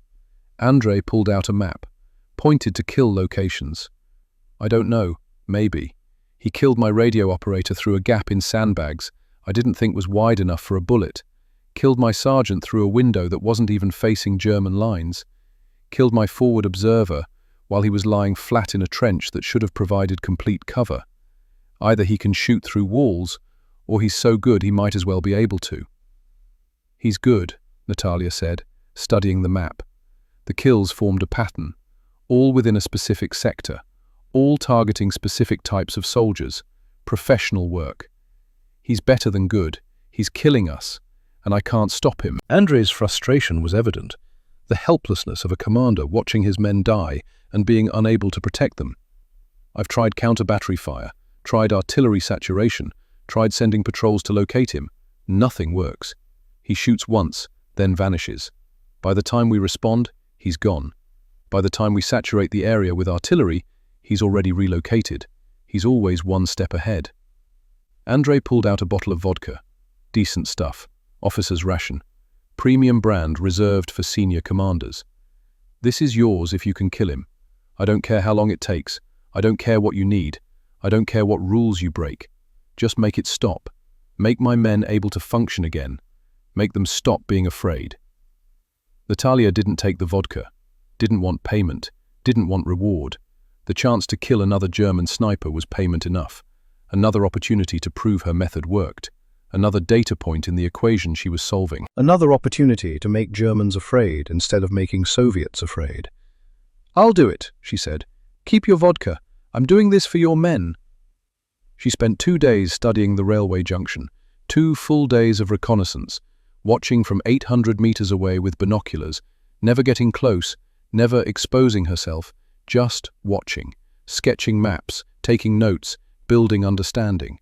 Andrei pulled out a map, pointed to kill locations. "I don't know. Maybe. He killed my radio operator through a gap in sandbags I didn't think was wide enough for a bullet. Killed my sergeant through a window that wasn't even facing German lines. Killed my forward observer while he was lying flat in a trench that should have provided complete cover. Either he can shoot through walls, or he's so good he might as well be able to." "He's good," Natalia said, studying the map. The kills formed a pattern, all within a specific sector, all targeting specific types of soldiers. Professional work. "He's better than good. He's killing us, and I can't stop him." Andrei's frustration was evident, the helplessness of a commander watching his men die and being unable to protect them. "I've tried counter-battery fire, tried artillery saturation, tried sending patrols to locate him. Nothing works. He shoots once, then vanishes. By the time we respond, he's gone. By the time we saturate the area with artillery, he's already relocated. He's always one step ahead." Andrei pulled out a bottle of vodka. Decent stuff. Officer's ration. Premium brand reserved for senior commanders. "This is yours if you can kill him. I don't care how long it takes. I don't care what you need. I don't care what rules you break. Just make it stop. Make my men able to function again. Make them stop being afraid." Natalia didn't take the vodka, didn't want payment, didn't want reward. The chance to kill another German sniper was payment enough. Another opportunity to prove her method worked. Another data point in the equation she was solving. Another opportunity to make Germans afraid instead of making Soviets afraid. "I'll do it," she said. "Keep your vodka. I'm doing this for your men." She spent 2 days studying the railway junction, 2 full days of reconnaissance, watching from 800 meters away with binoculars, never getting close, never exposing herself, just watching, sketching maps, taking notes, building understanding.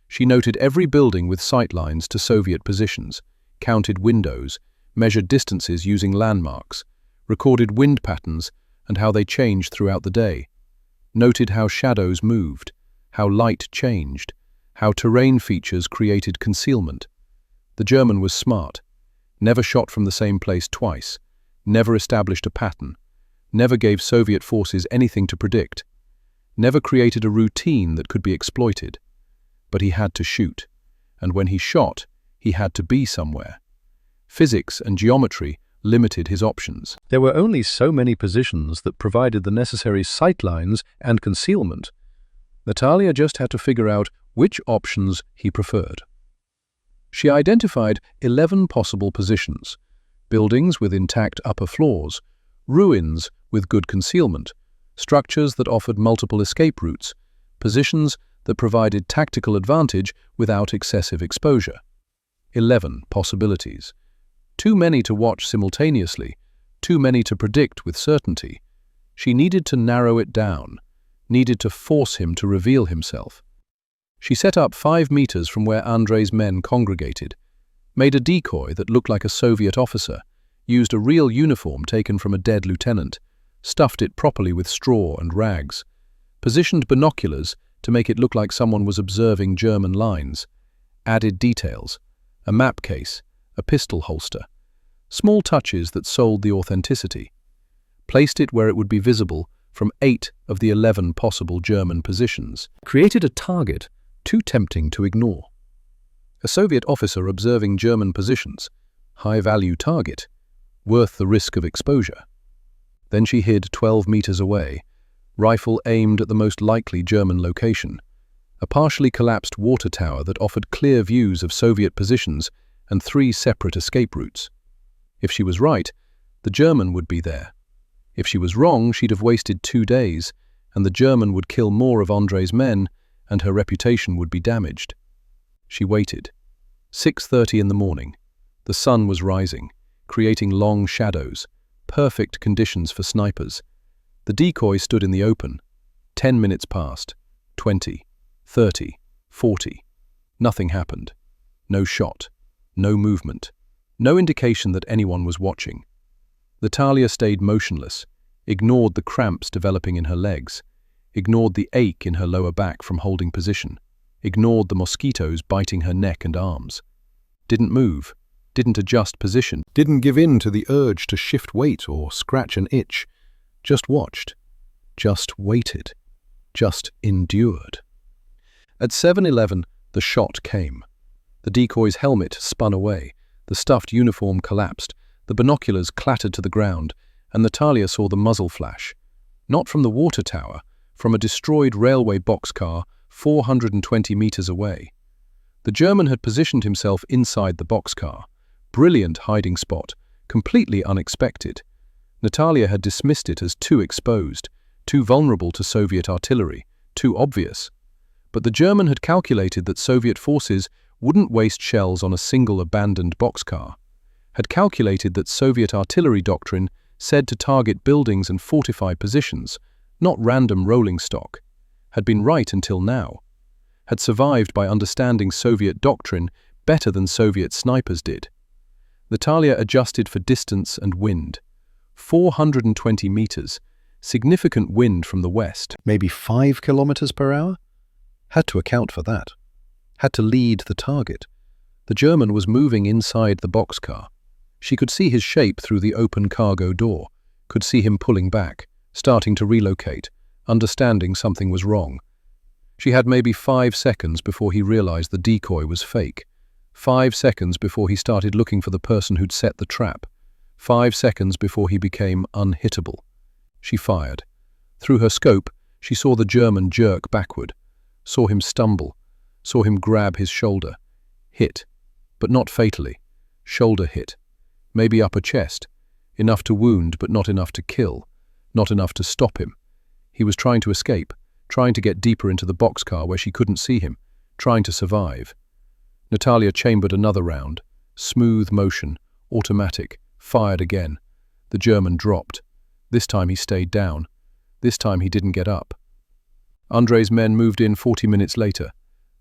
She noted every building with sightlines to Soviet positions, counted windows, measured distances using landmarks, recorded wind patterns and how they changed throughout the day, noted how shadows moved, how light changed, how terrain features created concealment. The German was smart, never shot from the same place twice, never established a pattern, never gave Soviet forces anything to predict, never created a routine that could be exploited. But he had to shoot, and when he shot, he had to be somewhere. Physics and geometry limited his options. There were only so many positions that provided the necessary sightlines and concealment. Natalia just had to figure out which options he preferred. She identified 11 possible positions: buildings with intact upper floors, ruins with good concealment, structures that offered multiple escape routes, positions that provided tactical advantage without excessive exposure. 11 possibilities. Too many to watch simultaneously, too many to predict with certainty. She needed to narrow it down, needed to force him to reveal himself. She set up 5 meters from where Andrei's men congregated, made a decoy that looked like a Soviet officer, used a real uniform taken from a dead lieutenant, stuffed it properly with straw and rags, positioned binoculars to make it look like someone was observing German lines, added details, a map case, a pistol holster, small touches that sold the authenticity, placed it where it would be visible from 8 of the 11 possible German positions, created a target too tempting to ignore. A Soviet officer observing German positions, high-value target, worth the risk of exposure. Then she hid 12 meters away, rifle aimed at the most likely German location, a partially collapsed water tower that offered clear views of Soviet positions and 3 separate escape routes. If she was right, the German would be there. If she was wrong, she'd have wasted 2 days, and the German would kill more of Andrei's men, and her reputation would be damaged. She waited. 6:30 in the morning. The sun was rising, creating long shadows, perfect conditions for snipers. The decoy stood in the open. 10 minutes passed. 20, 30, 40. Nothing happened. No shot. No movement. No indication that anyone was watching. Natalia stayed motionless, ignored the cramps developing in her legs, ignored the ache in her lower back from holding position, ignored the mosquitoes biting her neck and arms. Didn't move, didn't adjust position, didn't give in to the urge to shift weight or scratch an itch. Just watched, just waited, just endured. At 7:11, the shot came. The decoy's helmet spun away, the stuffed uniform collapsed, the binoculars clattered to the ground, and Natalia saw the muzzle flash. Not from the water tower, from a destroyed railway boxcar 420 meters away. The German had positioned himself inside the boxcar. Brilliant hiding spot, completely unexpected. Natalia had dismissed it as too exposed, too vulnerable to Soviet artillery, too obvious. But the German had calculated that Soviet forces wouldn't waste shells on a single abandoned boxcar, had calculated that Soviet artillery doctrine said to target buildings and fortify positions, not random rolling stock, had been right until now, had survived by understanding Soviet doctrine better than Soviet snipers did. Natalia adjusted for distance and wind. 420 meters, significant wind from the west, maybe 5 kilometers per hour? Had to account for that. Had to lead the target. The German was moving inside the boxcar. She could see his shape through the open cargo door, could see him pulling back, starting to relocate, understanding something was wrong. She had maybe 5 seconds before he realized the decoy was fake. 5 seconds before he started looking for the person who'd set the trap. 5 seconds before he became unhittable. She fired. Through her scope, she saw the German jerk backward, saw him stumble, saw him grab his shoulder. Hit, but not fatally. Shoulder hit. Maybe upper chest. Enough to wound, but not enough to kill. Not enough to stop him. He was trying to escape, trying to get deeper into the boxcar where she couldn't see him, trying to survive. Natalia chambered another round. Smooth motion, automatic, fired again. The German dropped. This time he stayed down. This time he didn't get up. Andrei's men moved in 40 minutes later.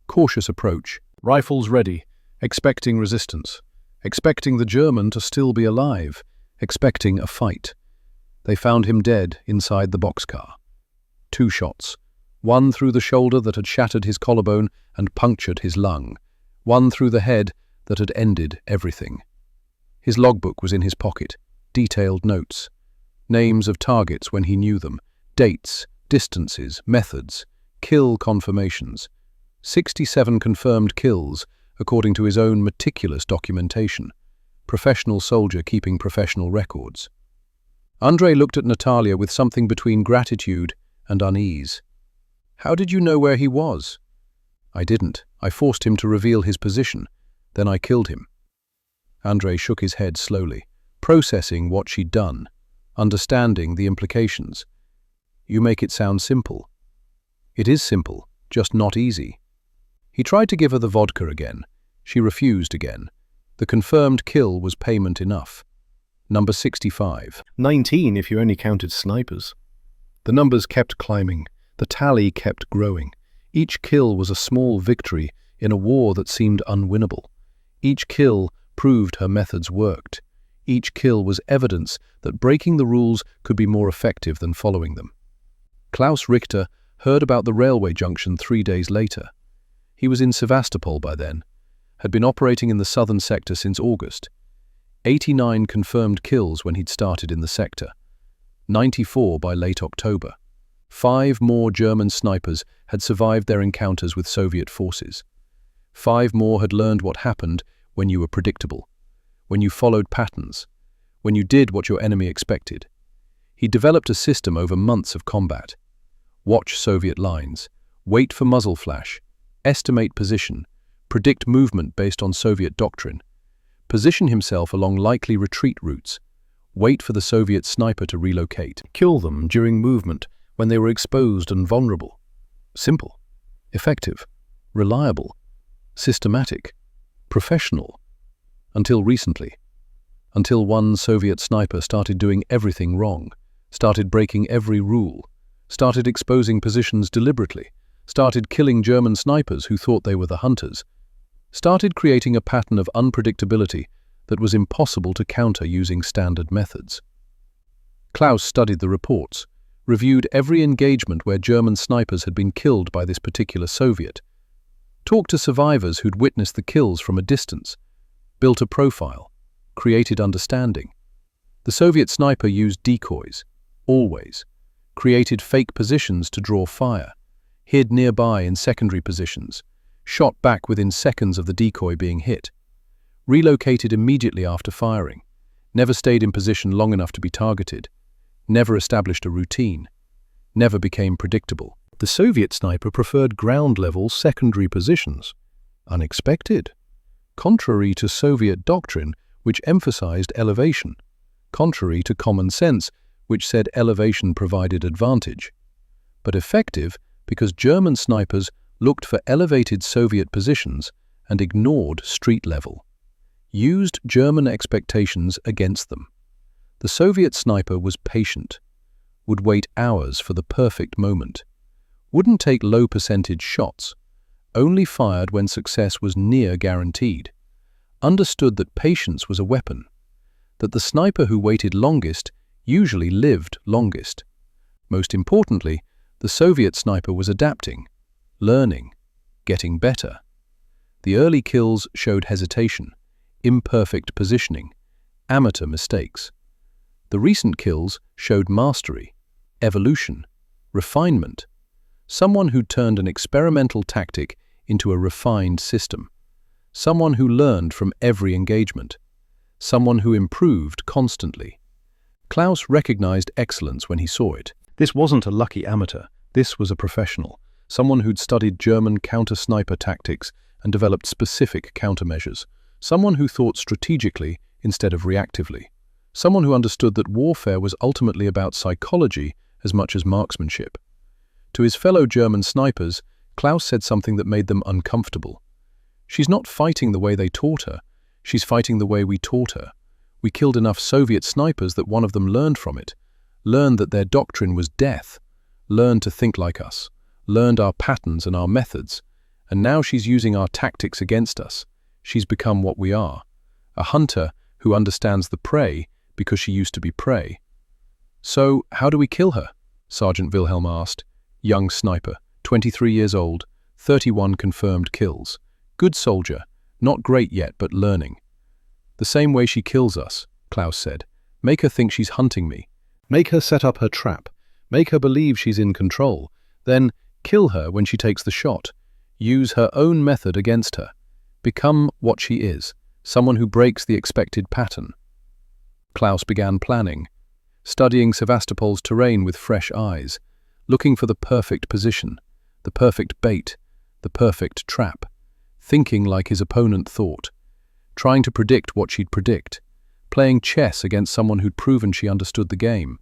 Cautious approach. Rifles ready. Expecting resistance. Expecting the German to still be alive. Expecting a fight. They found him dead inside the boxcar. 2 shots. One through the shoulder that had shattered his collarbone and punctured his lung. One through the head that had ended everything. His logbook was in his pocket. Detailed notes. Names of targets when he knew them. Dates, distances, methods. Kill confirmations. 67 confirmed kills, according to his own meticulous documentation. Professional soldier keeping professional records. Andrei looked at Natalia with something between gratitude and unease. How did you know where he was? I didn't. I forced him to reveal his position. Then I killed him. Andrei shook his head slowly, processing what she'd done, understanding the implications. You make it sound simple. It is simple, just not easy. He tried to give her the vodka again. She refused again. The confirmed kill was payment enough. Number 65. 19 if you only counted snipers. The numbers kept climbing. The tally kept growing. Each kill was a small victory in a war that seemed unwinnable. Each kill proved her methods worked. Each kill was evidence that breaking the rules could be more effective than following them. Klaus Richter heard about the railway junction 3 days later. He was in Sevastopol by then, had been operating in the southern sector since August. 89 confirmed kills when he'd started in the sector. 94 by late October. 5 more German snipers had survived their encounters with Soviet forces. 5 more had learned what happened when you were predictable, when you followed patterns, when you did what your enemy expected. He developed a system over months of combat. Watch Soviet lines, wait for muzzle flash, estimate position, predict movement based on Soviet doctrine, position himself along likely retreat routes, wait for the Soviet sniper to relocate, Kill them during movement when they were exposed and vulnerable. Simple, effective, reliable, systematic, professional. Until recently. Until one Soviet sniper started doing everything wrong, started breaking every rule, started exposing positions deliberately, started killing German snipers who thought they were the hunters, started creating a pattern of unpredictability that was impossible to counter using standard methods. Klaus studied the reports, reviewed every engagement where German snipers had been killed by this particular Soviet, talked to survivors who'd witnessed the kills from a distance, built a profile, created understanding. The Soviet sniper used decoys, always, created fake positions to draw fire, hid nearby in secondary positions, shot back within seconds of the decoy being hit, relocated immediately after firing, never stayed in position long enough to be targeted, never established a routine, never became predictable. The Soviet sniper preferred ground-level secondary positions. Unexpected. Contrary to Soviet doctrine, which emphasized elevation. Contrary to common sense, which said elevation provided advantage. But effective because German snipers looked for elevated Soviet positions and ignored street level. Used German expectations against them. The Soviet sniper was patient, would wait hours for the perfect moment, wouldn't take low percentage shots, only fired when success was near guaranteed, understood that patience was a weapon, that the sniper who waited longest usually lived longest. Most importantly, the Soviet sniper was adapting, learning, getting better. The early kills showed hesitation, imperfect positioning, amateur mistakes. The recent kills showed mastery, evolution, refinement. Someone who turned an experimental tactic into a refined system. Someone who learned from every engagement. Someone who improved constantly. Klaus recognized excellence when he saw it. This wasn't a lucky amateur. This was a professional. Someone who'd studied German counter-sniper tactics and developed specific countermeasures. Someone who thought strategically instead of reactively. Someone who understood that warfare was ultimately about psychology as much as marksmanship. To his fellow German snipers, Klaus said something that made them uncomfortable. She's not fighting the way they taught her. She's fighting the way we taught her. We killed enough Soviet snipers that one of them learned from it, learned that their doctrine was death, learned to think like us, learned our patterns and our methods, and now she's using our tactics against us. She's become what we are, a hunter who understands the prey because she used to be prey. So, how do we kill her? Sergeant Wilhelm asked. Young sniper, 23 years old, 31 confirmed kills. Good soldier, not great yet but learning. The same way she kills us, Klaus said. Make her think she's hunting me. Make her set up her trap. Make her believe she's in control. Then kill her when she takes the shot. Use her own method against her. Become what she is, someone who breaks the expected pattern. Klaus began planning, studying Sevastopol's terrain with fresh eyes, looking for the perfect position, the perfect bait, the perfect trap, thinking like his opponent thought, trying to predict what she'd predict, playing chess against someone who'd proven she understood the game.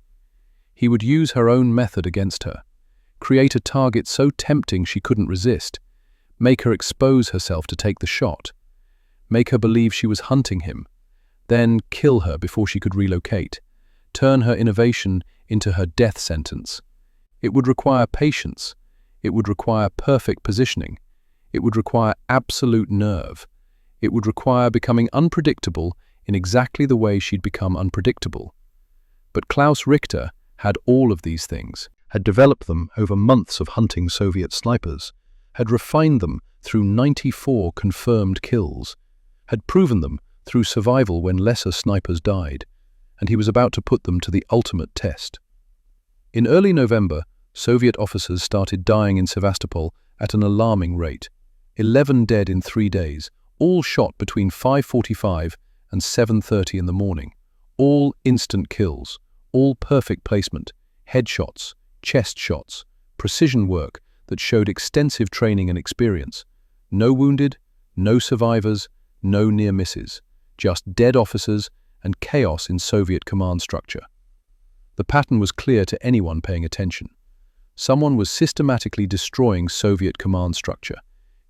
He would use her own method against her, create a target so tempting she couldn't resist, make her expose herself to take the shot, make her believe she was hunting him, then kill her before she could relocate, turn her innovation into her death sentence. It would require patience. It would require perfect positioning. It would require absolute nerve. It would require becoming unpredictable in exactly the way she'd become unpredictable. But Klaus Richter had all of these things, had developed them over months of hunting Soviet snipers, had refined them through 94 confirmed kills, had proven them through survival when lesser snipers died, and he was about to put them to the ultimate test. In early November, Soviet officers started dying in Sevastopol at an alarming rate. 11 dead in 3 days, all shot between 5:45 and 7:30 in the morning. All instant kills, All perfect placement, headshots, chest shots, precision work that showed extensive training and experience. No wounded, no survivors, no near misses, just dead officers and chaos in Soviet command structure. The pattern was clear to anyone paying attention. Someone was systematically destroying Soviet command structure,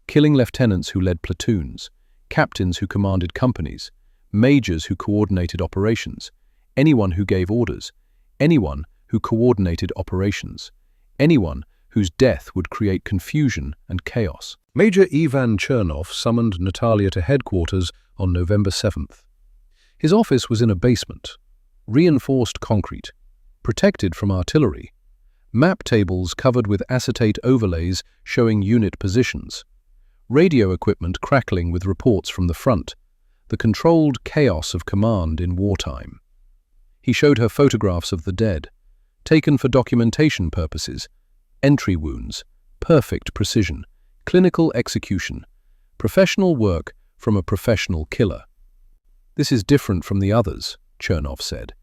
killing lieutenants who led platoons, captains who commanded companies, majors who coordinated operations, anyone who gave orders, anyone who coordinated operations, anyone whose death would create confusion and chaos. Major Ivan Chernov summoned Natalia to headquarters on November 7th. His office was in a basement, reinforced concrete, protected from artillery, map tables covered with acetate overlays showing unit positions, radio equipment crackling with reports from the front, the controlled chaos of command in wartime. He showed her photographs of the dead, taken for documentation purposes, entry wounds, perfect precision, clinical execution, professional work from a professional killer. "This is different from the others," Chernov said.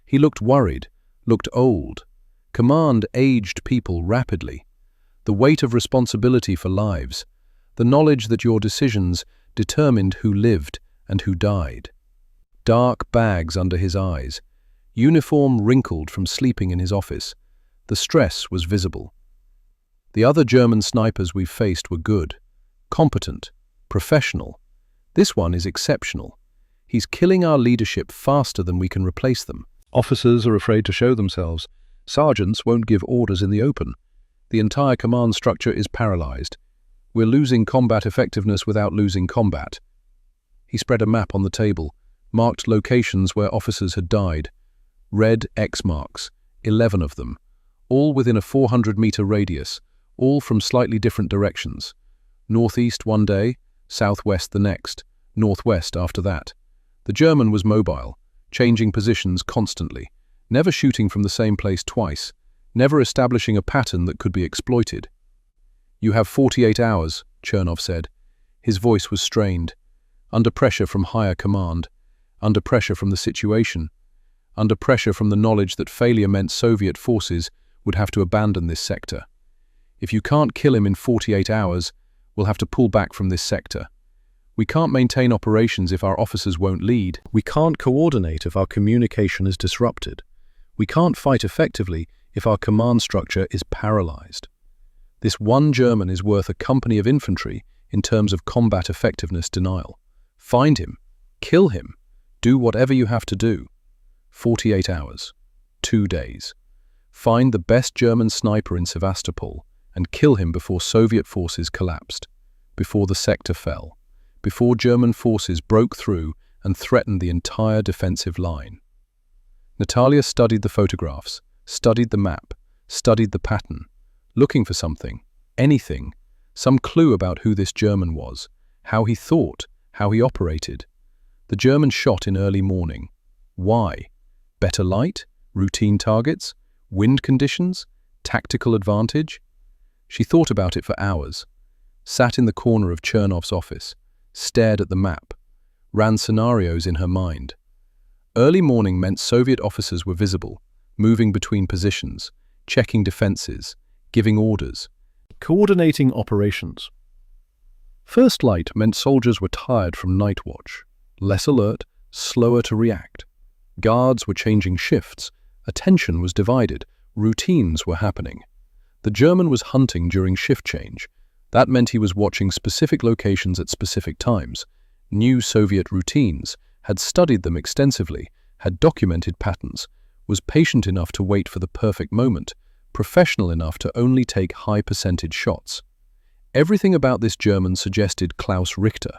He looked worried, looked old. Command aged people rapidly. The weight of responsibility for lives, the knowledge that your decisions determined who lived and who died. Dark bags under his eyes, uniform wrinkled from sleeping in his office. The stress was visible. "The other German snipers we've faced were good, competent, professional. This one is exceptional. He's killing our leadership faster than we can replace them." Officers are afraid to show themselves. Sergeants won't give orders in the open. The entire command structure is paralyzed. We're losing combat effectiveness without losing combat. He spread a map on the table, marked locations where officers had died. Red X marks, 11 of them, all within a 400-meter radius, all from slightly different directions. Northeast one day, southwest the next, northwest after that. The German was mobile, changing positions constantly, never shooting from the same place twice, never establishing a pattern that could be exploited. "You have 48 hours, Chernov said. His voice was strained, under pressure from higher command, under pressure from the situation, under pressure from the knowledge that failure meant Soviet forces would have to abandon this sector. If you can't kill him in 48 hours, we'll have to pull back from this sector. We can't maintain operations if our officers won't lead. We can't coordinate if our communication is disrupted. We can't fight effectively if our command structure is paralyzed. This one German is worth a company of infantry in terms of combat effectiveness denial. Find him, kill him, do whatever you have to do. 48 hours, 2 days. Find the best German sniper in Sevastopol and kill him before Soviet forces collapsed, before the sector fell, before German forces broke through and threatened the entire defensive line." Natalia studied the photographs, studied the map, studied the pattern, looking for something, anything, some clue about who this German was, how he thought, how he operated. The German shot in early morning. Why? Better light? Routine targets? Wind conditions? Tactical advantage? She thought about it for hours, sat in the corner of Chernov's office, stared at the map, ran scenarios in her mind. Early morning meant Soviet officers were visible, moving between positions, checking defenses, giving orders, coordinating operations. First light meant soldiers were tired from night watch, less alert, slower to react. Guards were changing shifts, attention was divided, routines were happening. The German was hunting during shift change. That meant he was watching specific locations at specific times, knew Soviet routines, had studied them extensively, had documented patterns, was patient enough to wait for the perfect moment, professional enough to only take high-percentage shots. Everything about this German suggested Klaus Richter.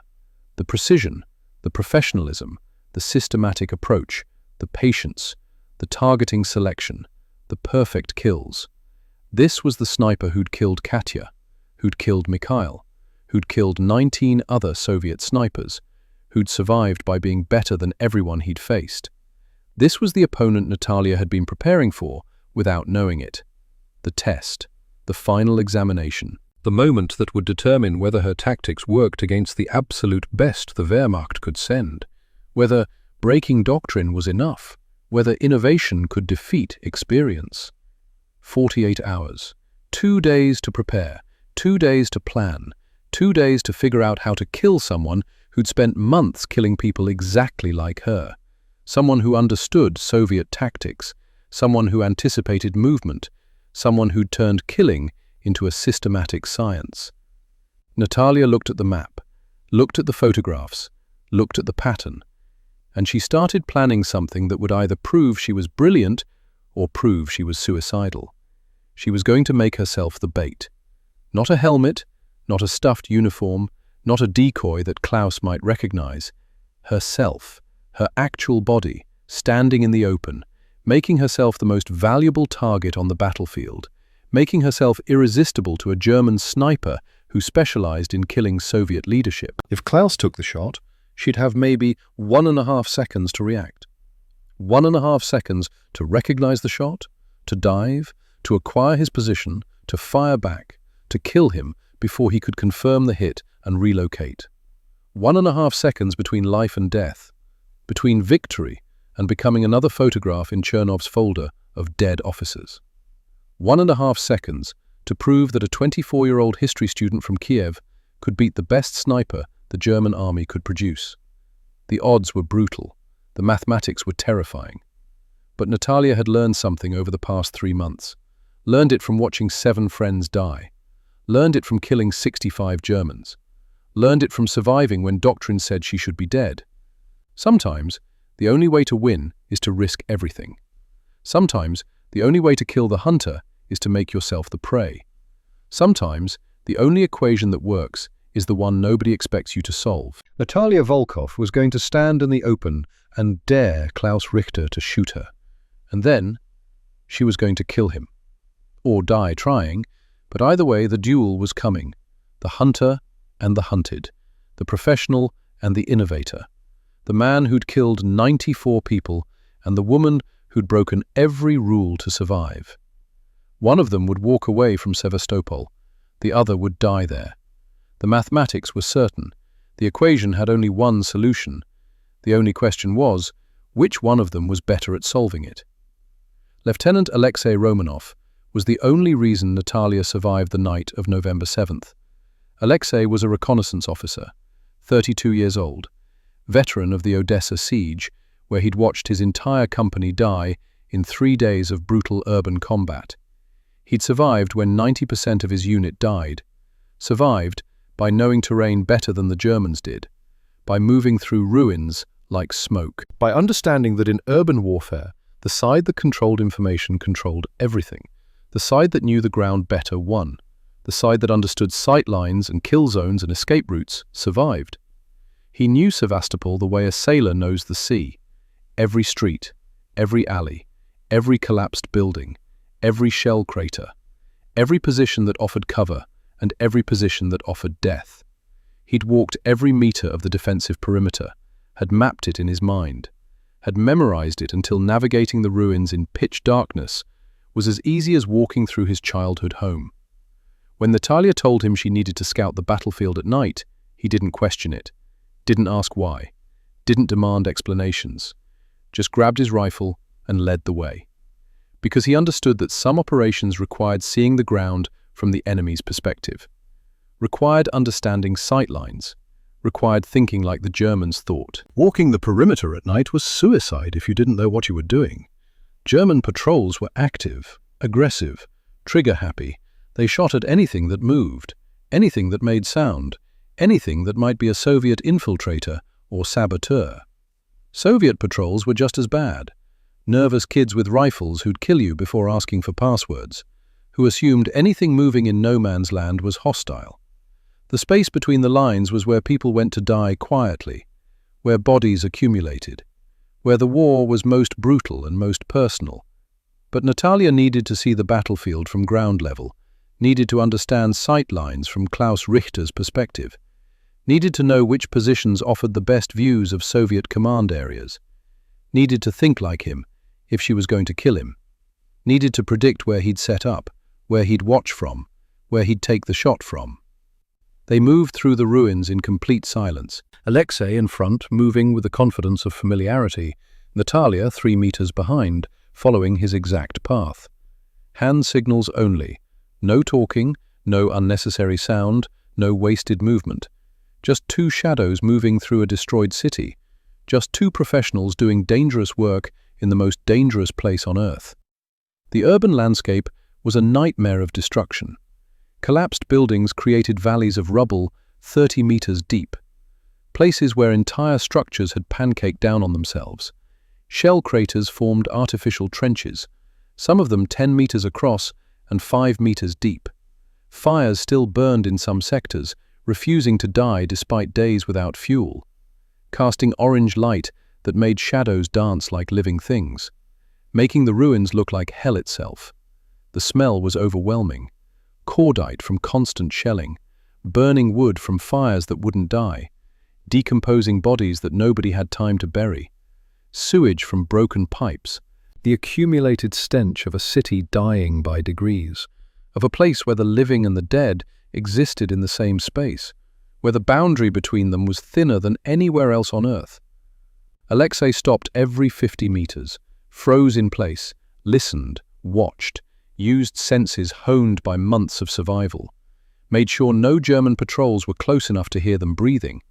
The precision, the professionalism, the systematic approach, the patience, the targeting selection, the perfect kills. This was the sniper who'd killed Katya, who'd killed Mikhail, who'd killed 19 other Soviet snipers, who'd survived by being better than everyone he'd faced. This was the opponent Natalia had been preparing for without knowing it. The test, the final examination, the moment that would determine whether her tactics worked against the absolute best the Wehrmacht could send, whether breaking doctrine was enough, whether innovation could defeat experience. 48 hours. 2 days to prepare, 2 days to plan, 2 days to figure out how to kill someone who'd spent months killing people exactly like her. Someone who understood Soviet tactics, someone who anticipated movement, someone who'd turned killing into a systematic science. Natalia looked at the map, looked at the photographs, looked at the pattern, and she started planning something that would either prove she was brilliant or prove she was suicidal. She was going to make herself the bait. Not a helmet, not a stuffed uniform, not a decoy that Klaus might recognize. Herself, her actual body, standing in the open, making herself the most valuable target on the battlefield, making herself irresistible to a German sniper who specialized in killing Soviet leadership. If Klaus took the shot, she'd have maybe 1.5 seconds to react. 1.5 seconds to recognize the shot, to dive, to acquire his position, to fire back, to kill him before he could confirm the hit and relocate. 1.5 seconds between life and death, between victory and becoming another photograph in Chernov's folder of dead officers. 1.5 seconds to prove that a 24-year-old history student from Kiev could beat the best sniper the German army could produce. The odds were brutal, the mathematics were terrifying. But Natalia had learned something over the past 3 months. Learned it from watching 7 friends die. Learned it from killing 65 Germans. Learned it from surviving when doctrine said she should be dead. Sometimes, the only way to win is to risk everything. Sometimes, the only way to kill the hunter is to make yourself the prey. Sometimes, the only equation that works is the one nobody expects you to solve. Natalia Volkov was going to stand in the open and dare Klaus Richter to shoot her. And then, she was going to kill him. Or die trying, but either way the duel was coming. The hunter and the hunted. The professional and the innovator. The man who'd killed 94 people and the woman who'd broken every rule to survive. One of them would walk away from Sevastopol. The other would die there. The mathematics were certain. The equation had only one solution. The only question was, which one of them was better at solving it? Lieutenant Alexei Romanov was the only reason Natalia survived the night of November 7th. Alexei was a reconnaissance officer, 32 years old, veteran of the Odessa siege, where he'd watched his entire company die in 3 days of brutal urban combat. He'd survived when 90% of his unit died. Survived by knowing terrain better than the Germans did, by moving through ruins like smoke, by understanding that in urban warfare, the side that controlled information controlled everything. The side that knew the ground better won. The side that understood sight lines and kill zones and escape routes survived. He knew Sevastopol the way a sailor knows the sea. Every street, every alley, every collapsed building, every shell crater, every position that offered cover, and every position that offered death. He'd walked every meter of the defensive perimeter, had mapped it in his mind, had memorized it until navigating the ruins in pitch darkness was as easy as walking through his childhood home. When Natalia told him she needed to scout the battlefield at night, he didn't question it, didn't ask why, didn't demand explanations, just grabbed his rifle and led the way. Because he understood that some operations required seeing the ground from the enemy's perspective, required understanding sight lines, required thinking like the Germans thought. Walking the perimeter at night was suicide if you didn't know what you were doing. German patrols were active, aggressive, trigger-happy. They shot at anything that moved, anything that made sound, anything that might be a Soviet infiltrator or saboteur. Soviet patrols were just as bad. Nervous kids with rifles who'd kill you before asking for passwords, who assumed anything moving in no man's land was hostile. The space between the lines was where people went to die quietly, where bodies accumulated, where the war was most brutal and most personal. But Natalia needed to see the battlefield from ground level, needed to understand sight lines from Klaus Richter's perspective, needed to know which positions offered the best views of Soviet command areas, needed to think like him if she was going to kill him, needed to predict where he'd set up, where he'd watch from, where he'd take the shot from. They moved through the ruins in complete silence, Alexei in front, moving with the confidence of familiarity, Natalia 3 meters behind, following his exact path. Hand signals only. No talking, no unnecessary sound, no wasted movement. Just 2 shadows moving through a destroyed city. Just 2 professionals doing dangerous work in the most dangerous place on Earth. The urban landscape was a nightmare of destruction. Collapsed buildings created valleys of rubble 30 meters deep. Places where entire structures had pancaked down on themselves. Shell craters formed artificial trenches, some of them 10 meters across and 5 meters deep. Fires still burned in some sectors, refusing to die despite days without fuel, casting orange light that made shadows dance like living things, making the ruins look like hell itself. The smell was overwhelming. Cordite from constant shelling, burning wood from fires that wouldn't die, decomposing bodies that nobody had time to bury, sewage from broken pipes, the accumulated stench of a city dying by degrees, of a place where the living and the dead existed in the same space, where the boundary between them was thinner than anywhere else on Earth. Alexei stopped every 50 meters, froze in place, listened, watched, used senses honed by months of survival, made sure no German patrols were close enough to hear them breathing,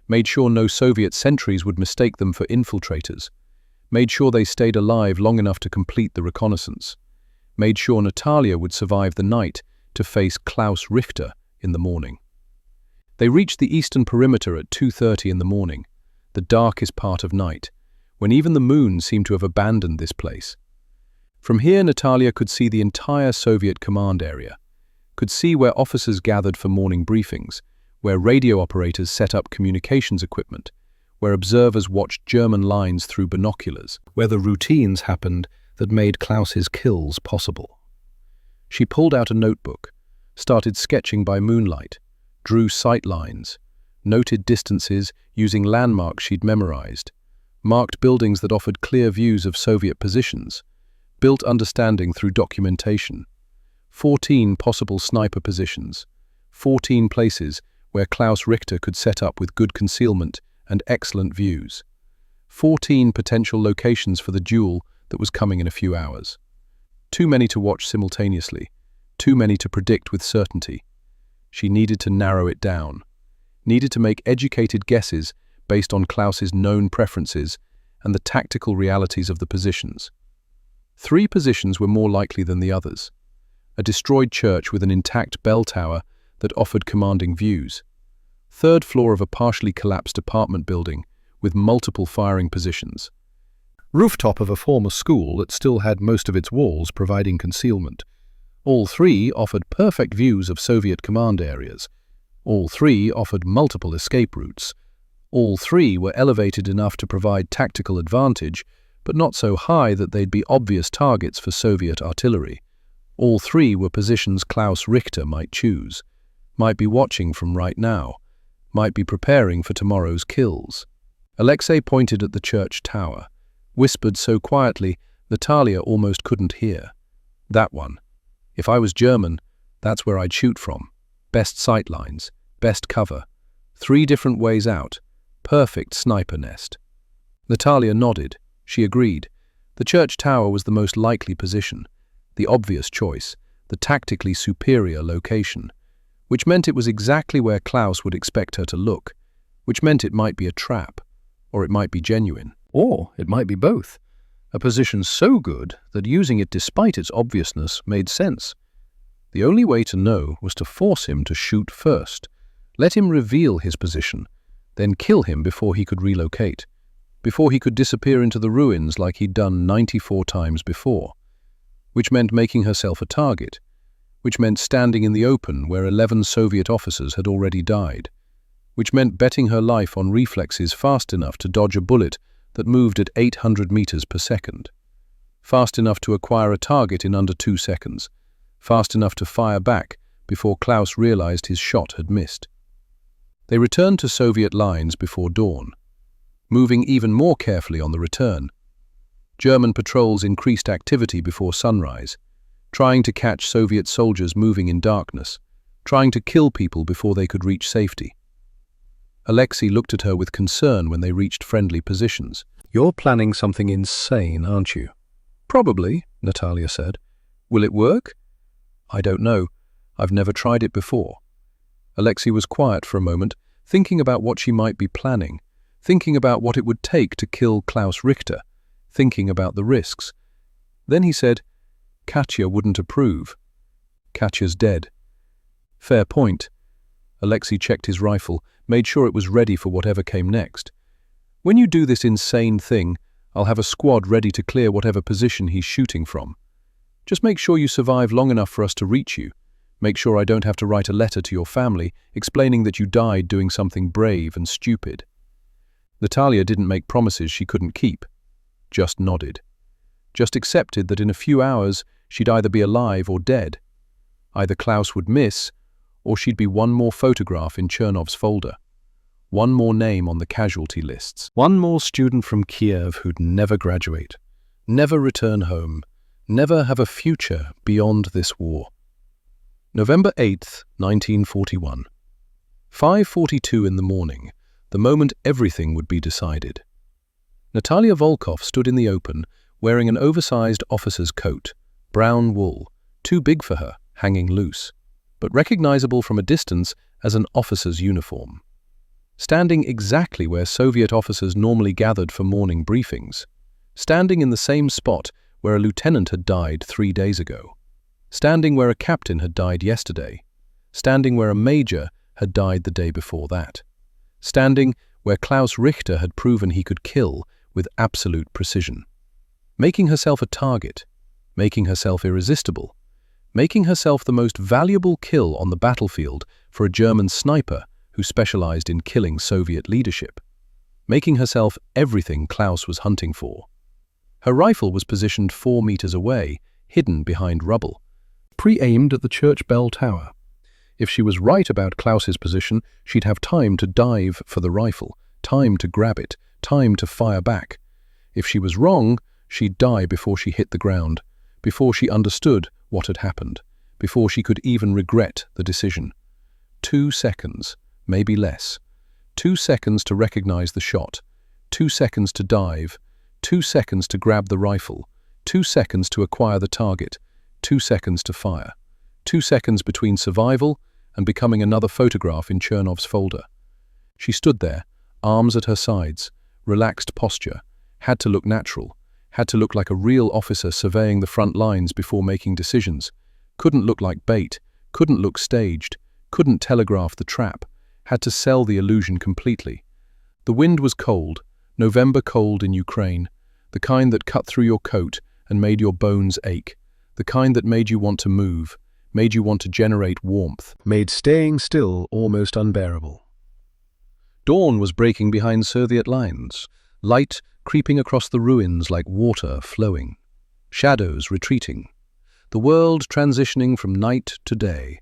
made sure no Soviet sentries would mistake them for infiltrators, made sure they stayed alive long enough to complete the reconnaissance, made sure Natalia would survive the night to face Klaus Richter in the morning. They reached the eastern perimeter at 2:30 in the morning, the darkest part of night, when even the moon seemed to have abandoned this place. From here, Natalia could see the entire Soviet command area, could see where officers gathered for morning briefings, where radio operators set up communications equipment, where observers watched German lines through binoculars, where the routines happened that made Klaus's kills possible. She pulled out a notebook, started sketching by moonlight, drew sight lines, noted distances using landmarks she'd memorized, marked buildings that offered clear views of Soviet positions, built understanding through documentation. 14 possible sniper positions, 14 places where Klaus Richter could set up with good concealment and excellent views. 14 potential locations for the duel that was coming in a few hours. Too many to watch simultaneously, too many to predict with certainty. She needed to narrow it down, needed to make educated guesses based on Klaus's known preferences and the tactical realities of the positions. 3 positions were more likely than the others. A destroyed church with an intact bell tower that offered commanding views. 3rd floor of a partially collapsed apartment building with multiple firing positions. Rooftop of a former school that still had most of its walls providing concealment. All 3 offered perfect views of Soviet command areas. All 3 offered multiple escape routes. All 3 were elevated enough to provide tactical advantage, but not so high that they'd be obvious targets for Soviet artillery. All 3 were positions Klaus Richter might choose, might be watching from right now, might be preparing for tomorrow's kills. Alexei pointed at the church tower, whispered so quietly Natalia almost couldn't hear. That one. If I was German, that's where I'd shoot from. Best sight lines, best cover. 3 different ways out. Perfect sniper nest. Natalia nodded. She agreed. The church tower was the most likely position, the obvious choice, the tactically superior location, which meant it was exactly where Klaus would expect her to look, which meant it might be a trap, or it might be genuine, or it might be both. A position so good that using it despite its obviousness made sense. The only way to know was to force him to shoot first, let him reveal his position, then kill him before he could relocate, before he could disappear into the ruins like he'd done 94 times before, which meant making herself a target, which meant standing in the open where 11 Soviet officers had already died, which meant betting her life on reflexes fast enough to dodge a bullet that moved at 800 meters per second, fast enough to acquire a target in under 2 seconds, fast enough to fire back before Klaus realized his shot had missed. They returned to Soviet lines before dawn, moving even more carefully on the return. German patrols increased activity before sunrise, trying to catch Soviet soldiers moving in darkness, trying to kill people before they could reach safety. Alexei looked at her with concern when they reached friendly positions. You're planning something insane, aren't you? Probably, Natalia said. Will it work? I don't know. I've never tried it before. Alexei was quiet for a moment, thinking about what she might be planning, thinking about what it would take to kill Klaus Richter, thinking about the risks. Then he said, Katya wouldn't approve. Katya's dead. Fair point. Alexei checked his rifle, made sure it was ready for whatever came next. When you do this insane thing, I'll have a squad ready to clear whatever position he's shooting from. Just make sure you survive long enough for us to reach you. Make sure I don't have to write a letter to your family explaining that you died doing something brave and stupid. Natalia didn't make promises she couldn't keep. Just nodded. Just accepted that in a few hours she'd either be alive or dead. Either Klaus would miss, or she'd be one more photograph in Chernov's folder. One more name on the casualty lists. One more student from Kiev who'd never graduate, never return home, never have a future beyond this war. November 8th, 1941. 5:42 in the morning, the moment everything would be decided. Natalia Volkov stood in the open, wearing an oversized officer's coat, brown wool, too big for her, hanging loose, but recognizable from a distance as an officer's uniform. Standing exactly where Soviet officers normally gathered for morning briefings. Standing in the same spot where a lieutenant had died 3 days ago. Standing where a captain had died yesterday. Standing where a major had died the day before that. Standing where Klaus Richter had proven he could kill with absolute precision. Making herself a target. Making herself irresistible. Making herself the most valuable kill on the battlefield for a German sniper who specialized in killing Soviet leadership. Making herself everything Klaus was hunting for. Her rifle was positioned 4 meters away, hidden behind rubble, pre-aimed at the church bell tower. If she was right about Klaus's position, she'd have time to dive for the rifle, time to grab it, time to fire back. If she was wrong, she'd die before she hit the ground, before she understood what had happened, before she could even regret the decision. 2 seconds, maybe less. 2 seconds to recognize the shot, 2 seconds to dive, 2 seconds to grab the rifle, 2 seconds to acquire the target, 2 seconds to fire, 2 seconds between survival and becoming another photograph in Chernov's folder. She stood there, arms at her sides, relaxed posture, had to look natural, had to look like a real officer surveying the front lines before making decisions, couldn't look like bait, couldn't look staged, couldn't telegraph the trap, had to sell the illusion completely. The wind was cold, November cold in Ukraine, the kind that cut through your coat and made your bones ache, the kind that made you want to move, made you want to generate warmth, Made staying still almost unbearable. Dawn was breaking behind Soviet lines, light creeping across the ruins like water flowing, shadows retreating, the world transitioning from night to day,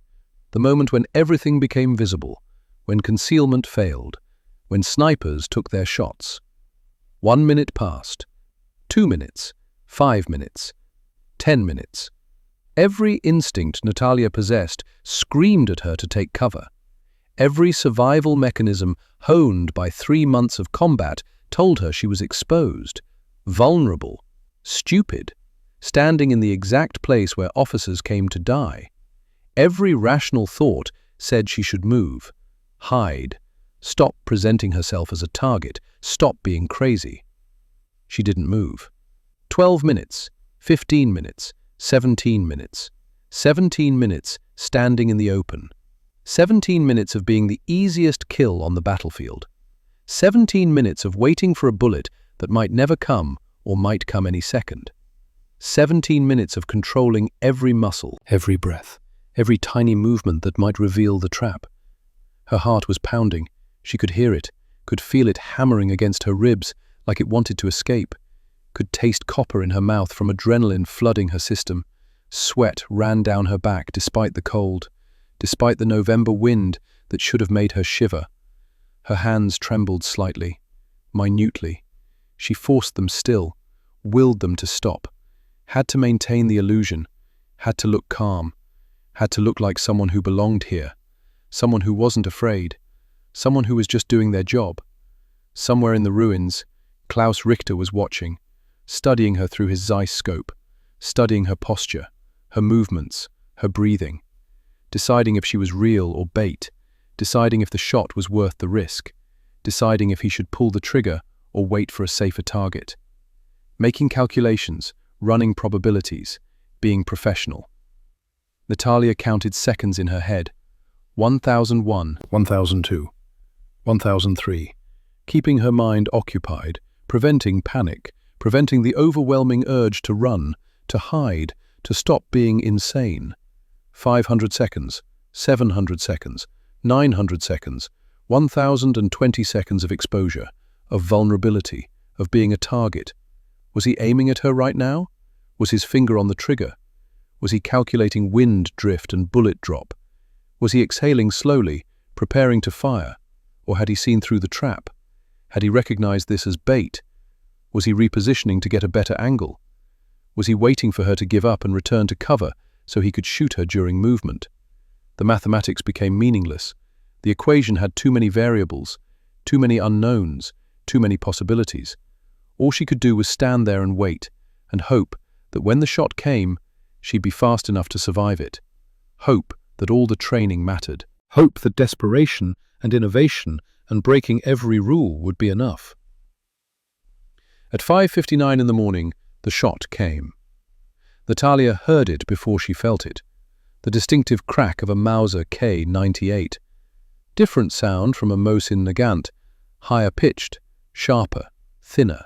the moment when everything became visible, when concealment failed, when snipers took their shots. 1 minute passed, 2 minutes, 5 minutes, 10 minutes. Every instinct Natalia possessed screamed at her to take cover. Every survival mechanism honed by 3 months of combat told her she was exposed, vulnerable, stupid, standing in the exact place where officers came to die. Every rational thought said she should move, hide, stop presenting herself as a target, stop being crazy. She didn't move. 12 minutes, 15 minutes, 17 minutes. 17 minutes standing in the open. 17 minutes of being the easiest kill on the battlefield. 17 minutes of waiting for a bullet that might never come or might come any second. 17 minutes of controlling every muscle, every breath, every tiny movement that might reveal the trap. Her heart was pounding. She could hear it, could feel it hammering against her ribs like it wanted to escape, could taste copper in her mouth from adrenaline flooding her system. Sweat ran down her back despite the cold, despite the November wind that should have made her shiver. Her hands trembled slightly, minutely. She forced them still, willed them to stop, had to maintain the illusion, had to look calm, had to look like someone who belonged here, someone who wasn't afraid, someone who was just doing their job. Somewhere in the ruins, Klaus Richter was watching, studying her through his Zeiss scope, studying her posture, her movements, her breathing, deciding if she was real or bait, deciding if the shot was worth the risk, deciding if he should pull the trigger or wait for a safer target. Making calculations, running probabilities, being professional. Natalia counted seconds in her head. 1001, 1002, 1003, keeping her mind occupied, preventing panic, preventing the overwhelming urge to run, to hide, to stop being insane. 500 seconds, 700 seconds, 900 seconds, 1020 seconds of exposure, of vulnerability, of being a target. Was he aiming at her right now? Was his finger on the trigger? Was he calculating wind drift and bullet drop? Was he exhaling slowly, preparing to fire? Or had he seen through the trap? Had he recognized this as bait? Was he repositioning to get a better angle? Was he waiting for her to give up and return to cover so he could shoot her during movement? The mathematics became meaningless. The equation had too many variables, too many unknowns, too many possibilities. All she could do was stand there and wait, and hope that when the shot came, she'd be fast enough to survive it. Hope that all the training mattered. Hope that desperation and innovation and breaking every rule would be enough. At 5:59 in the morning, the shot came. Natalia heard it before she felt it. The distinctive crack of a Mauser K98. Different sound from a Mosin Nagant, higher pitched, sharper, thinner.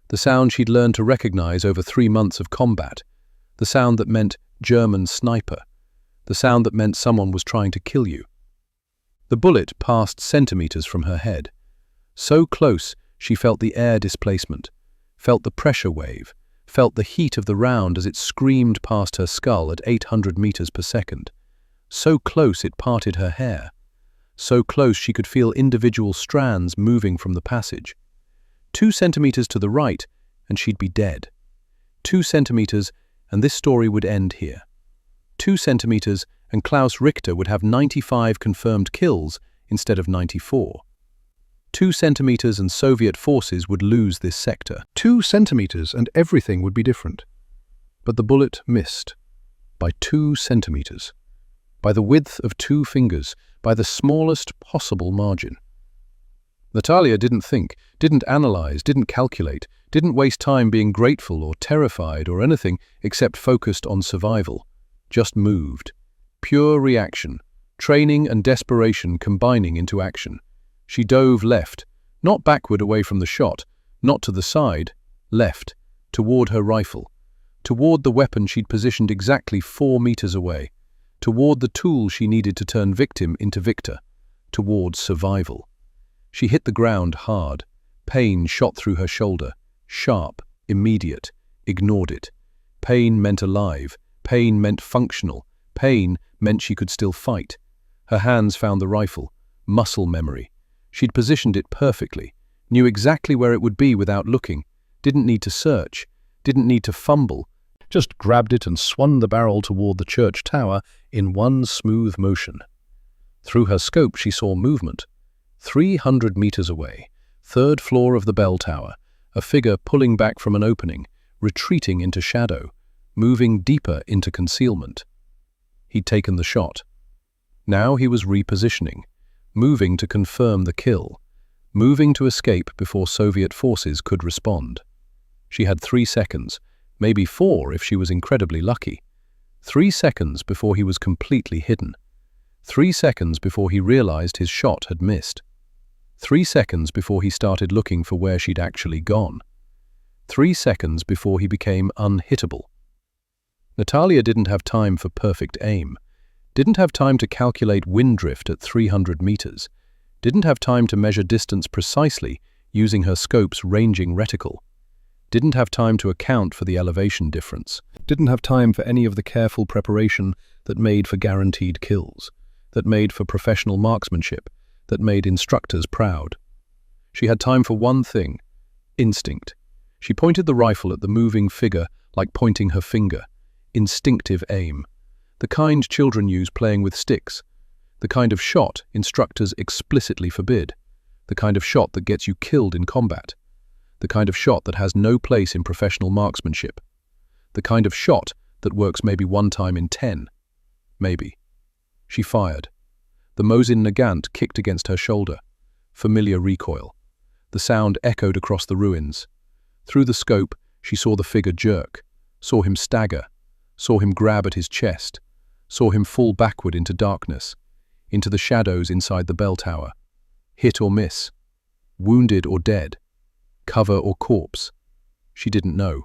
The sound she'd learned to recognize over 3 months of combat. The sound that meant German sniper. The sound that meant someone was trying to kill you. The bullet passed centimeters from her head. So close, she felt the air displacement, felt the pressure wave, felt the heat of the round as it screamed past her skull at 800 meters per second. So close it parted her hair. So close she could feel individual strands moving from the passage. 2 centimeters to the right, and she'd be dead. 2 centimeters, and this story would end here. 2 centimeters, and Klaus Richter would have 95 confirmed kills instead of 94. 2 centimeters, and Soviet forces would lose this sector. 2 centimeters, and everything would be different. But the bullet missed. By 2 centimeters. By the width of 2 fingers. By the smallest possible margin. Natalia didn't think, didn't analyze, didn't calculate, didn't waste time being grateful or terrified or anything except focused on survival. Just moved. Pure reaction. Training and desperation combining into action. She dove left, not backward away from the shot, not to the side, left, toward her rifle, toward the weapon she'd positioned exactly 4 meters away, toward the tool she needed to turn victim into victor, toward survival. She hit the ground hard. Pain shot through her shoulder, sharp, immediate, ignored it. Pain meant alive, pain meant functional, pain meant she could still fight. Her hands found the rifle, muscle memory. She'd positioned it perfectly, knew exactly where it would be without looking, didn't need to search, didn't need to fumble, just grabbed it and swung the barrel toward the church tower in one smooth motion. Through her scope she saw movement. 300 meters away, 3rd floor of the bell tower, a figure pulling back from an opening, retreating into shadow, moving deeper into concealment. He'd taken the shot. Now he was repositioning, moving to confirm the kill, moving to escape before Soviet forces could respond. She had 3 seconds, maybe 4 if she was incredibly lucky. 3 seconds before he was completely hidden. 3 seconds before he realized his shot had missed. 3 seconds before he started looking for where she'd actually gone. 3 seconds before he became unhittable. Natalia didn't have time for perfect aim, didn't have time to calculate wind drift at 300 meters, didn't have time to measure distance precisely using her scope's ranging reticle, didn't have time to account for the elevation difference, didn't have time for any of the careful preparation that made for guaranteed kills, that made for professional marksmanship, that made instructors proud. She had time for one thing, instinct. She pointed the rifle at the moving figure like pointing her finger. Instinctive aim. The kind children use playing with sticks. The kind of shot instructors explicitly forbid. The kind of shot that gets you killed in combat. the kind of shot that has no place in professional marksmanship, the kind of shot that works maybe one time in 10. Maybe. She fired. The Mosin Nagant kicked against her shoulder. Familiar recoil. The sound echoed across the ruins. Through the scope, she saw the figure jerk, saw him stagger, saw him grab at his chest, saw him fall backward into darkness, into the shadows inside the bell tower. Hit or miss. Wounded or dead. Cover or corpse. She didn't know.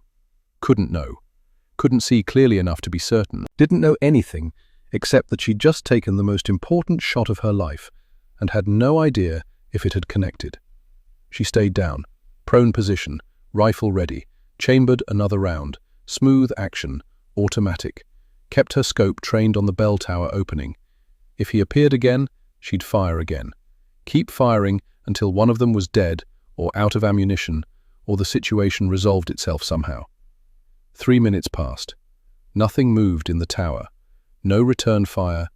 Couldn't know. Couldn't see clearly enough to be certain. Didn't know anything except that she'd just taken the most important shot of her life and had no idea if it had connected. She stayed down, prone position, rifle ready, chambered another round, smooth action, automatic, kept her scope trained on the bell tower opening. If he appeared again, she'd fire again. Keep firing until one of them was dead or out of ammunition, or the situation resolved itself somehow. 3 minutes passed. Nothing moved in the tower. No return fire,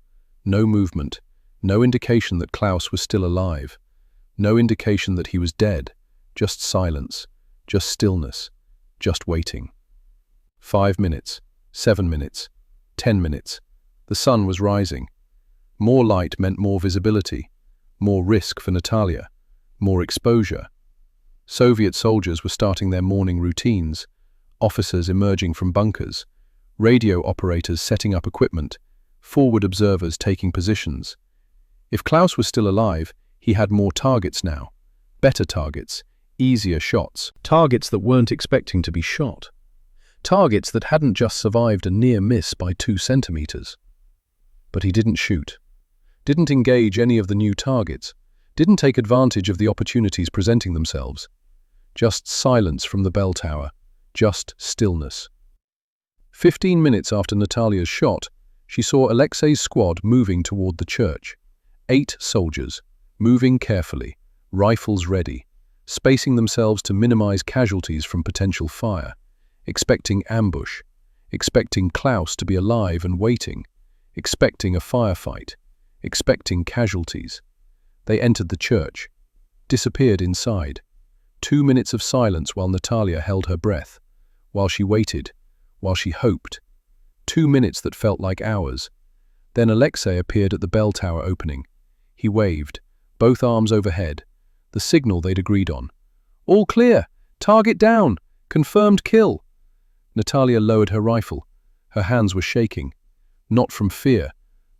no movement, no indication that Klaus was still alive, no indication that he was dead, just silence, just stillness, just waiting. 5 minutes, 7 minutes, 10 minutes. The sun was rising. More light meant more visibility, more risk for Natalia, more exposure. Soviet soldiers were starting their morning routines, officers emerging from bunkers, radio operators setting up equipment, forward observers taking positions. If Klaus was still alive, he had more targets now, better targets, easier shots, targets that weren't expecting to be shot, targets that hadn't just survived a near miss by 2 centimeters. But he didn't shoot, didn't engage any of the new targets, didn't take advantage of the opportunities presenting themselves. Just silence from the bell tower, just stillness. 15 minutes after Natalia's shot, she saw Alexei's squad moving toward the church. 8 soldiers, moving carefully, rifles ready, spacing themselves to minimize casualties from potential fire, expecting ambush, expecting Klaus to be alive and waiting, expecting a firefight, expecting casualties. They entered the church, disappeared inside. 2 minutes of silence while Natalia held her breath, while she waited, while she hoped. 2 minutes that felt like hours. Then Alexei appeared at the bell tower opening. He waved, both arms overhead, the signal they'd agreed on. All clear! Target down! Confirmed kill! Natalia lowered her rifle. Her hands were shaking. Not from fear,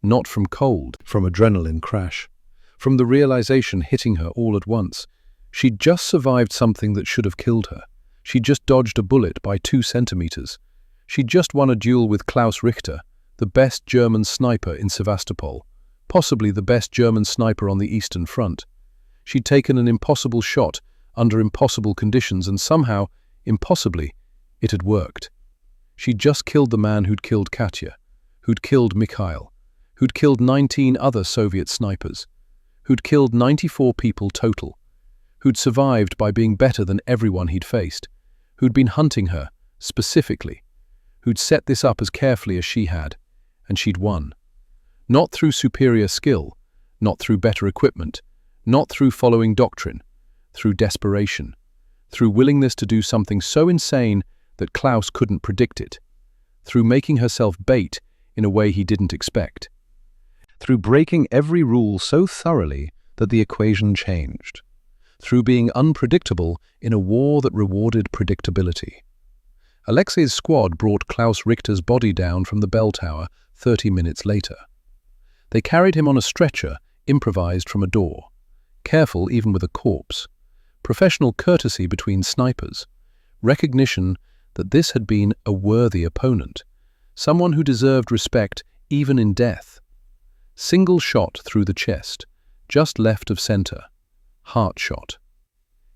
not from cold, from adrenaline crash. From the realization hitting her all at once. She'd just survived something that should have killed her. She'd just dodged a bullet by 2 centimeters. She'd just won a duel with Klaus Richter, the best German sniper in Sevastopol, possibly the best German sniper on the Eastern Front. She'd taken an impossible shot under impossible conditions and somehow, impossibly, it had worked. She'd just killed the man who'd killed Katya, who'd killed Mikhail, who'd killed 19 other Soviet snipers, who'd killed 94 people total, who'd survived by being better than everyone he'd faced, who'd been hunting her, specifically, who'd set this up as carefully as she had, and she'd won. Not through superior skill, not through better equipment, not through following doctrine, through desperation, through willingness to do something so insane that Klaus couldn't predict it, through making herself bait in a way he didn't expect, through breaking every rule so thoroughly that the equation changed, through being unpredictable in a war that rewarded predictability. Alexei's squad brought Klaus Richter's body down from the bell tower 30 minutes later. They carried him on a stretcher improvised from a door, careful even with a corpse, professional courtesy between snipers, recognition that this had been a worthy opponent, someone who deserved respect even in death. Single shot through the chest, just left of center, heart shot.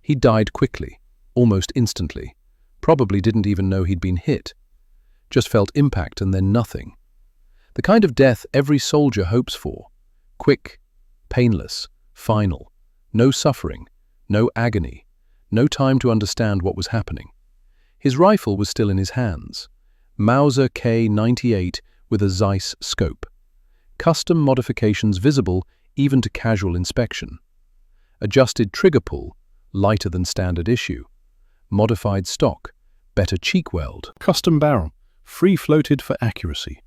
He died quickly, almost instantly, probably didn't even know he'd been hit, just felt impact and then nothing. The kind of death every soldier hopes for, quick, painless, final, no suffering, no agony, no time to understand what was happening. His rifle was still in his hands, Mauser K98 with a Zeiss scope, custom modifications visible even to casual inspection, adjusted trigger pull, lighter than standard issue, modified stock, better cheek weld, Custom barrel, free-floated for accuracy.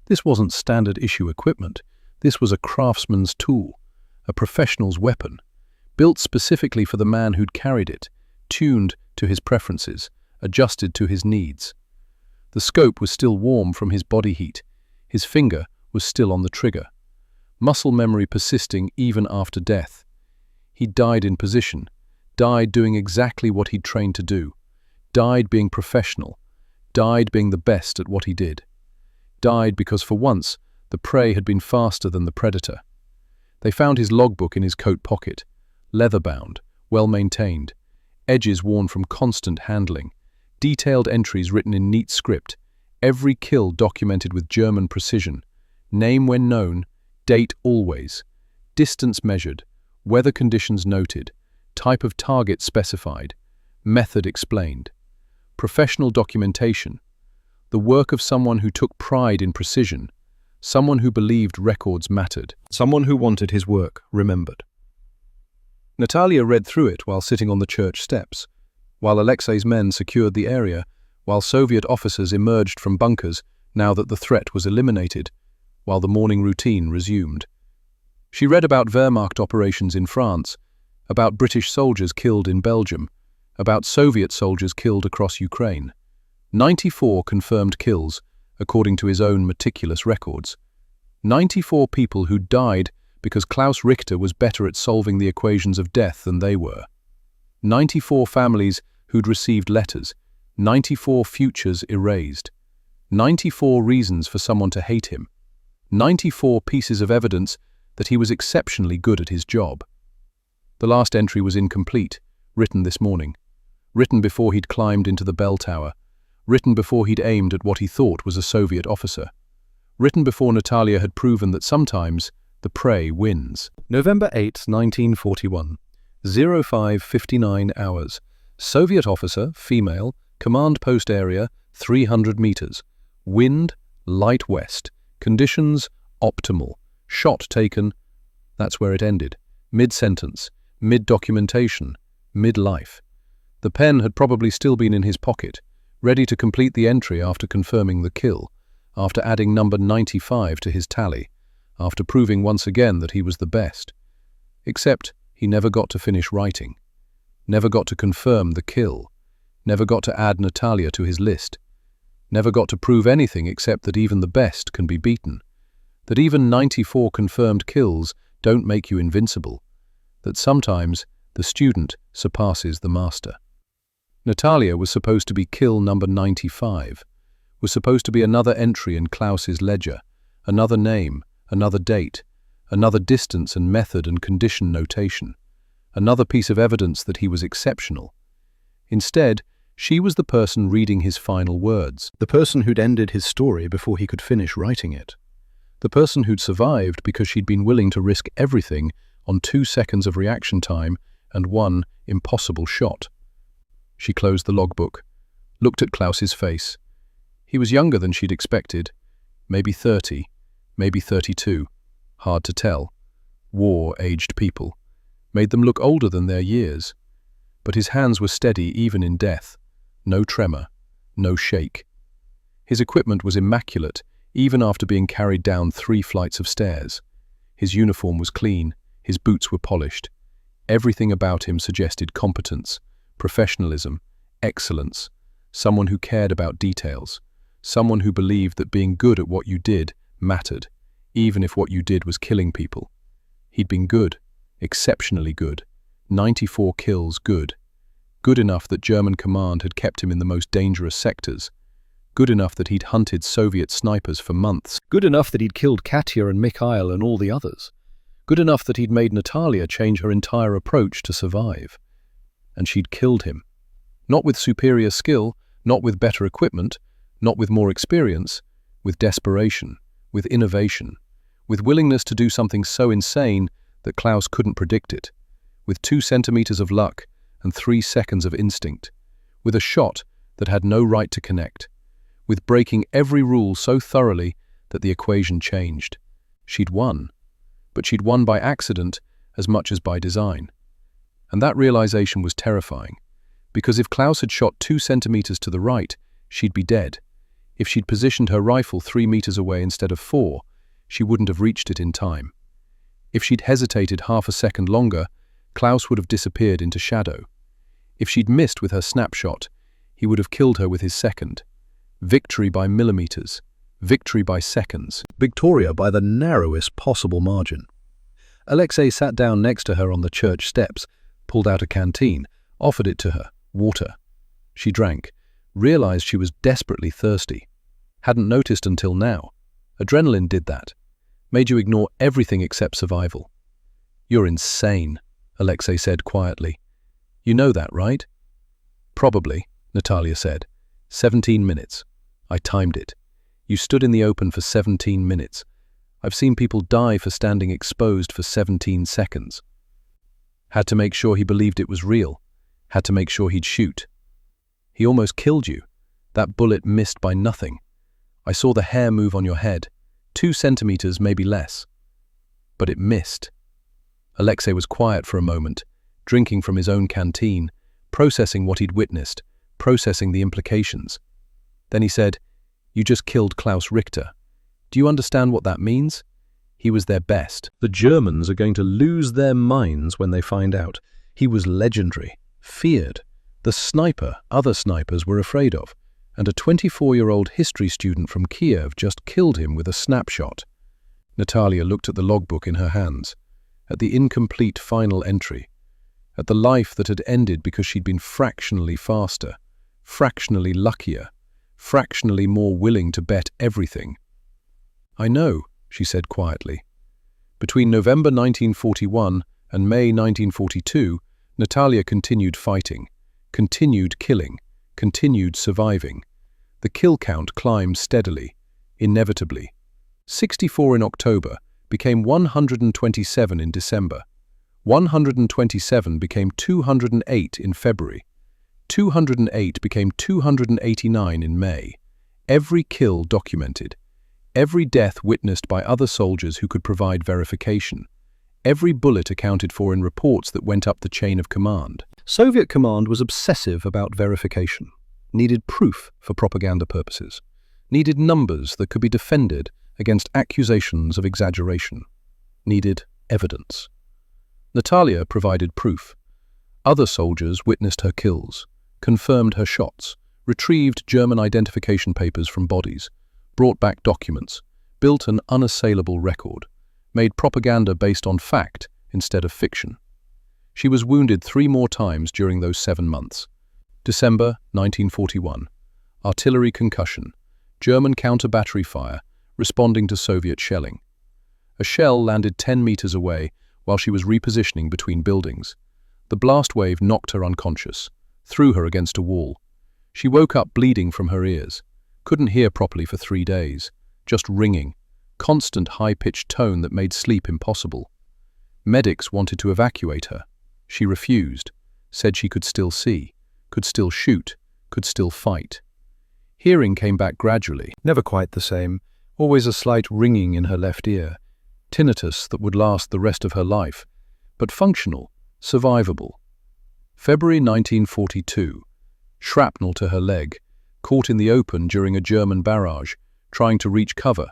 This wasn't standard issue equipment. This was a craftsman's tool, a professional's weapon, built specifically for the man who'd carried it, tuned to his preferences, adjusted to his needs. The scope was still warm from his body heat. His finger was still on the trigger. Muscle memory persisting even after death. He died in position, died doing exactly what he'd trained to do, died being professional, died being the best at what he did. Died because for once, the prey had been faster than the predator. They found his logbook in his coat pocket, leather-bound, well-maintained, edges worn from constant handling, detailed entries written in neat script, every kill documented with German precision, name when known, date always, distance measured, weather conditions noted, type of target specified, method explained. Professional documentation, the work of someone who took pride in precision, someone who believed records mattered, Someone who wanted his work remembered. Natalia read through it while sitting on the church steps, while Alexei's men secured the area, while Soviet officers emerged from bunkers now that the threat was eliminated, while the morning routine resumed. She read about Wehrmacht operations in France, about British soldiers killed in Belgium, about Soviet soldiers killed across Ukraine. 94 confirmed kills, according to his own meticulous records. 94 people who died because Klaus Richter was better at solving the equations of death than they were. 94 families who'd received letters, 94 futures erased, 94 reasons for someone to hate him, 94 pieces of evidence that he was exceptionally good at his job. The last entry was incomplete, written this morning, written before he'd climbed into the bell tower, written before he'd aimed at what he thought was a Soviet officer, written before Natalia had proven that sometimes the prey wins. November 8, 1941, 05:59 hours. Soviet officer, female, command post area, 300 meters. Wind, light west. Conditions, optimal. Shot taken. That's where it ended. Mid-sentence, mid-documentation, mid-life. The pen had probably still been in his pocket, ready to complete the entry after confirming the kill, after adding number 95 to his tally, after proving once again that he was the best. Except he never got to finish writing, never got to confirm the kill, never got to add Natalia to his list, never got to prove anything except that even the best can be beaten, that even 94 confirmed kills don't make you invincible, that sometimes the student surpasses the master. Natalia was supposed to be kill number 95, was supposed to be another entry in Klaus's ledger, another name, another date, another distance and method and condition notation, another piece of evidence that he was exceptional. Instead, she was the person reading his final words, the person who'd ended his story before he could finish writing it, the person who'd survived because she'd been willing to risk everything on 2 seconds of reaction time and 1 impossible shot. She closed the logbook, looked at Klaus's face. He was younger than she'd expected, maybe 30, maybe 32, hard to tell. War-aged people made them look older than their years. But his hands were steady even in death, no tremor, no shake. His equipment was immaculate even after being carried down 3 flights of stairs. His uniform was clean, his boots were polished. Everything about him suggested competence, professionalism, excellence, someone who cared about details, someone who believed that being good at what you did mattered, even if what you did was killing people. He'd been good, exceptionally good, 94 kills good, good enough that German command had kept him in the most dangerous sectors, good enough that he'd hunted Soviet snipers for months, good enough that he'd killed Katya and Mikhail and all the others, good enough that he'd made Natalia change her entire approach to survive. And she'd killed him. Not with superior skill, not with better equipment, not with more experience, with desperation, with innovation, with willingness to do something so insane that Klaus couldn't predict it, with 2 centimeters of luck and 3 seconds of instinct, with a shot that had no right to connect, with breaking every rule so thoroughly that the equation changed. She'd won, but she'd won by accident as much as by design. And that realization was terrifying, Because if Klaus had shot 2 centimeters to the right, she'd be dead. If she'd positioned her rifle 3 meters away instead of 4, she wouldn't have reached it in time. If she'd hesitated half a second longer, Klaus would have disappeared into shadow. If she'd missed with her snapshot, he would have killed her with his second. Victory by millimeters. Victory by seconds. Victoria by the narrowest possible margin. Alexei sat down next to her on the church steps, pulled out a canteen, offered it to her. Water. She drank, realized she was desperately thirsty. Hadn't noticed until now. Adrenaline did that. Made you ignore everything except survival. "You're insane," Alexei said quietly. "You know that, right?" "Probably," Natalia said. 17 minutes. I timed it. You stood in the open for 17 minutes. I've seen people die for standing exposed for 17 seconds. Had to make sure he believed it was real. Had to make sure he'd shoot. He almost killed you. That bullet missed by nothing. I saw the hair move on your head. 2 centimeters, maybe less. But it missed. Alexei was quiet for a moment, drinking from his own canteen, processing what he'd witnessed, processing the implications. Then he said, "You just killed Klaus Richter. Do you understand what that means? He was their best. The Germans are going to lose their minds when they find out. He was legendary, feared. The sniper other snipers were afraid of. And a 24-year-old history student from Kiev just killed him with a snapshot." Natalia looked at the logbook in her hands, at the incomplete final entry, at the life that had ended because she'd been fractionally faster, fractionally luckier, fractionally more willing to bet everything. "I know," she said quietly. Between November 1941 and May 1942, Natalia continued fighting, continued killing, continued surviving. The kill count climbed steadily, inevitably. 64 in October became 127 in December. 127 became 208 in February. 208 became 289 in May. Every kill documented. Every death witnessed by other soldiers who could provide verification. Every bullet accounted for in reports that went up the chain of command. Soviet command was obsessive about verification. Needed proof for propaganda purposes. Needed numbers that could be defended against accusations of exaggeration. Needed evidence. Natalia provided proof. Other soldiers witnessed her kills, confirmed her shots, retrieved German identification papers from bodies, brought back documents, built an unassailable record, made propaganda based on fact instead of fiction. She was wounded 3 more times during those 7 months. December 1941. Artillery concussion. German counter-battery fire, responding to Soviet shelling. A shell landed 10 meters away while she was repositioning between buildings. The blast wave knocked her unconscious, threw her against a wall. She woke up bleeding from her ears. Couldn't hear properly for 3 days. Just ringing. Constant high-pitched tone that made sleep impossible. Medics wanted to evacuate her. She refused, said she could still see, could still shoot, could still fight. Hearing came back gradually, never quite the same, always a slight ringing in her left ear, tinnitus that would last the rest of her life, but functional, survivable. February 1942. Shrapnel to her leg, caught in the open during a German barrage, trying to reach cover,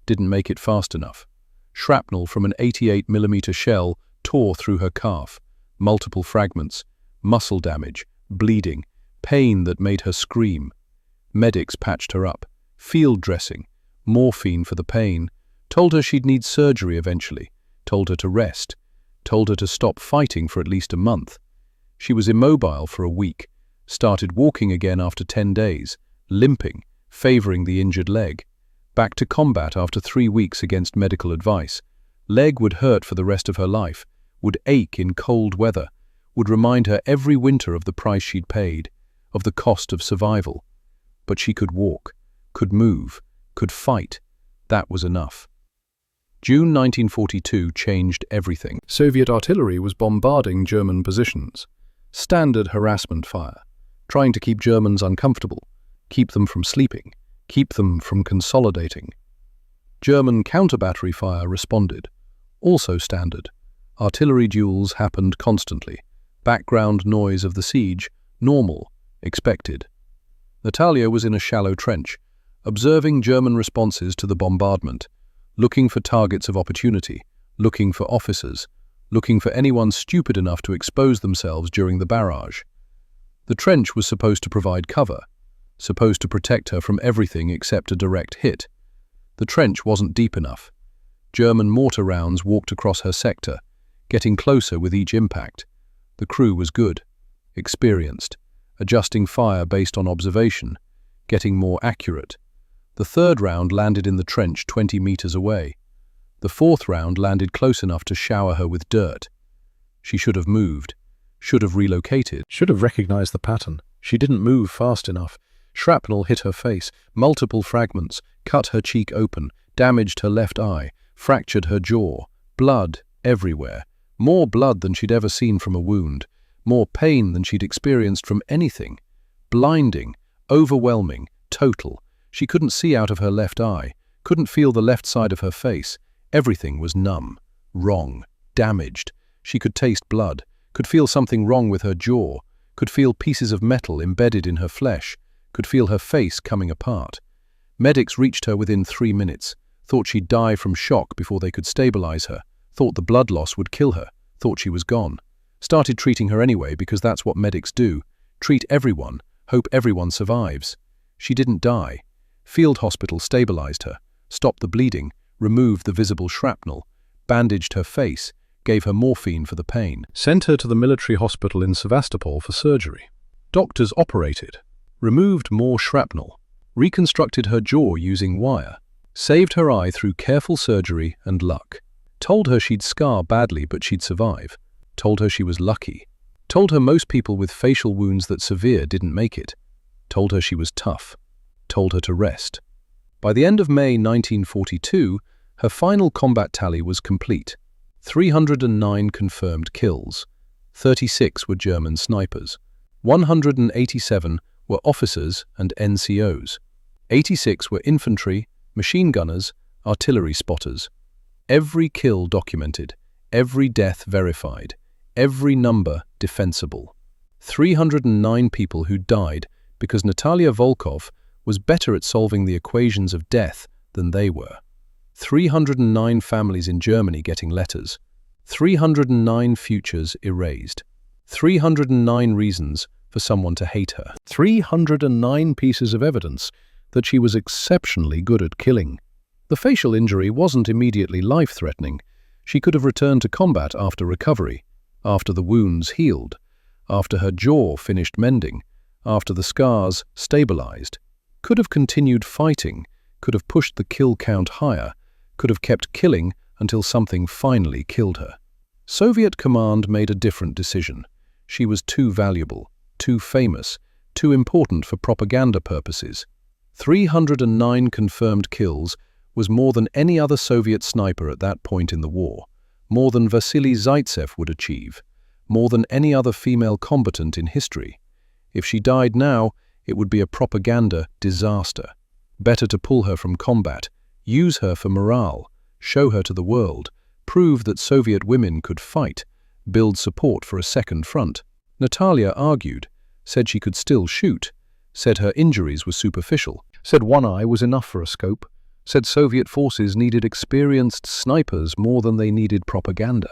didn't make it fast enough. Shrapnel from an 88mm shell tore through her calf. Multiple fragments, muscle damage, bleeding, pain that made her scream. Medics patched her up, field dressing, morphine for the pain, told her she'd need surgery eventually, told her to rest, told her to stop fighting for at least a month. She was immobile for a week, started walking again after 10 days, limping, favoring the injured leg. Back to combat after 3 weeks against medical advice. Leg would hurt for the rest of her life, would ache in cold weather, would remind her every winter of the price she'd paid, of the cost of survival. But she could walk, could move, could fight. That was enough. June 1942 changed everything. Soviet artillery was bombarding German positions. Standard harassment fire, trying to keep Germans uncomfortable, keep them from sleeping, keep them from consolidating. German counter-battery fire responded, also standard. Artillery duels happened constantly. Background noise of the siege, Normal, expected. Natalia was in a shallow trench, observing German responses to the bombardment, looking for targets of opportunity, looking for officers, looking for anyone stupid enough to expose themselves during the barrage. The trench was supposed to provide cover, supposed to protect her from everything except a direct hit. The trench wasn't deep enough. German mortar rounds walked across her sector, getting closer with each impact. The crew was good, experienced, adjusting fire based on observation, getting more accurate. The third round landed in the trench 20 meters away. The fourth round landed close enough to shower her with dirt. She should have moved, should have relocated, Should have recognized the pattern. She didn't move fast enough. Shrapnel hit her face, multiple fragments, cut her cheek open, damaged her left eye, fractured her jaw, blood everywhere. More blood than she'd ever seen from a wound, more pain than she'd experienced from anything. Blinding, overwhelming, total. She couldn't see out of her left eye, couldn't feel the left side of her face. Everything was numb, wrong, damaged. She could taste blood, could feel something wrong with her jaw, could feel pieces of metal embedded in her flesh, could feel her face coming apart. Medics reached her within 3 minutes, thought she'd die from shock before they could stabilize her, thought the blood loss would kill her, thought she was gone. Started treating her anyway because that's what medics do. Treat everyone, hope everyone survives. She didn't die. Field hospital stabilized her, stopped the bleeding, removed the visible shrapnel, bandaged her face, gave her morphine for the pain. Sent her to the military hospital in Sevastopol for surgery. Doctors operated, removed more shrapnel, reconstructed her jaw using wire, saved her eye through careful surgery and luck. Told her she'd scar badly but she'd survive. Told her she was lucky. Told her most people with facial wounds that severe didn't make it. Told her she was tough. Told her to rest. By the end of May 1942, her final combat tally was complete. 309 confirmed kills. 36 were German snipers. 187 were officers and NCOs. 86 were infantry, machine gunners, artillery spotters. Every kill documented, every death verified, every number defensible. 309 people who died because Natalia Volkov was better at solving the equations of death than they were. 309 families in Germany getting letters. 309 futures erased. 309 reasons for someone to hate her. 309 pieces of evidence that she was exceptionally good at killing. The facial injury wasn't immediately life-threatening. She could have returned to combat after recovery, after the wounds healed, after her jaw finished mending, after the scars stabilized. Could have continued fighting, could have pushed the kill count higher, could have kept killing until something finally killed her. Soviet command made a different decision. She was too valuable, too famous, too important for propaganda purposes. 309 confirmed kills was more than any other Soviet sniper at that point in the war, more than Vasily Zaitsev would achieve, more than any other female combatant in history. If she died now, it would be a propaganda disaster. Better to pull her from combat, use her for morale, show her to the world, prove that Soviet women could fight, build support for a second front. Natalia argued, said she could still shoot, said her injuries were superficial, said one eye was enough for a scope, said Soviet forces needed experienced snipers more than they needed propaganda,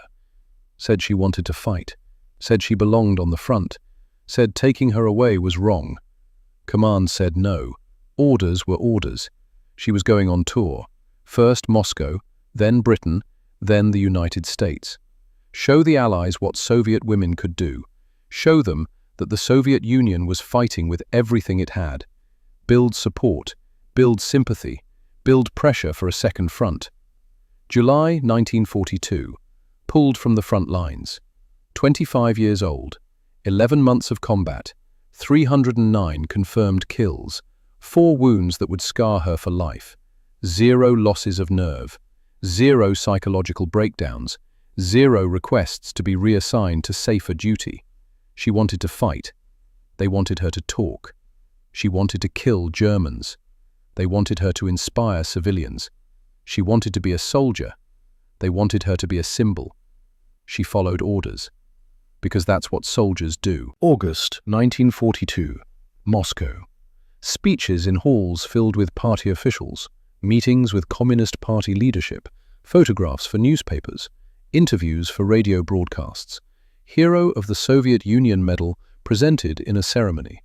said she wanted to fight, said she belonged on the front, said taking her away was wrong. Command said no. Orders were orders. She was going on tour. First Moscow, then Britain, then the United States. Show the Allies what Soviet women could do. Show them that the Soviet Union was fighting with everything it had. Build support, build sympathy, build pressure for a second front. July 1942. Pulled from the front lines. 25 years old. 11 months of combat. 309 confirmed kills. 4 wounds that would scar her for life. 0 losses of nerve. 0 psychological breakdowns. 0 requests to be reassigned to safer duty. She wanted to fight. They wanted her to talk. She wanted to kill Germans. They wanted her to inspire civilians. She wanted to be a soldier. They wanted her to be a symbol. She followed orders. because that's what soldiers do. August 1942, Moscow. Speeches in halls filled with party officials, meetings with Communist Party leadership, photographs for newspapers, interviews for radio broadcasts. Hero of the Soviet Union Medal presented in a ceremony.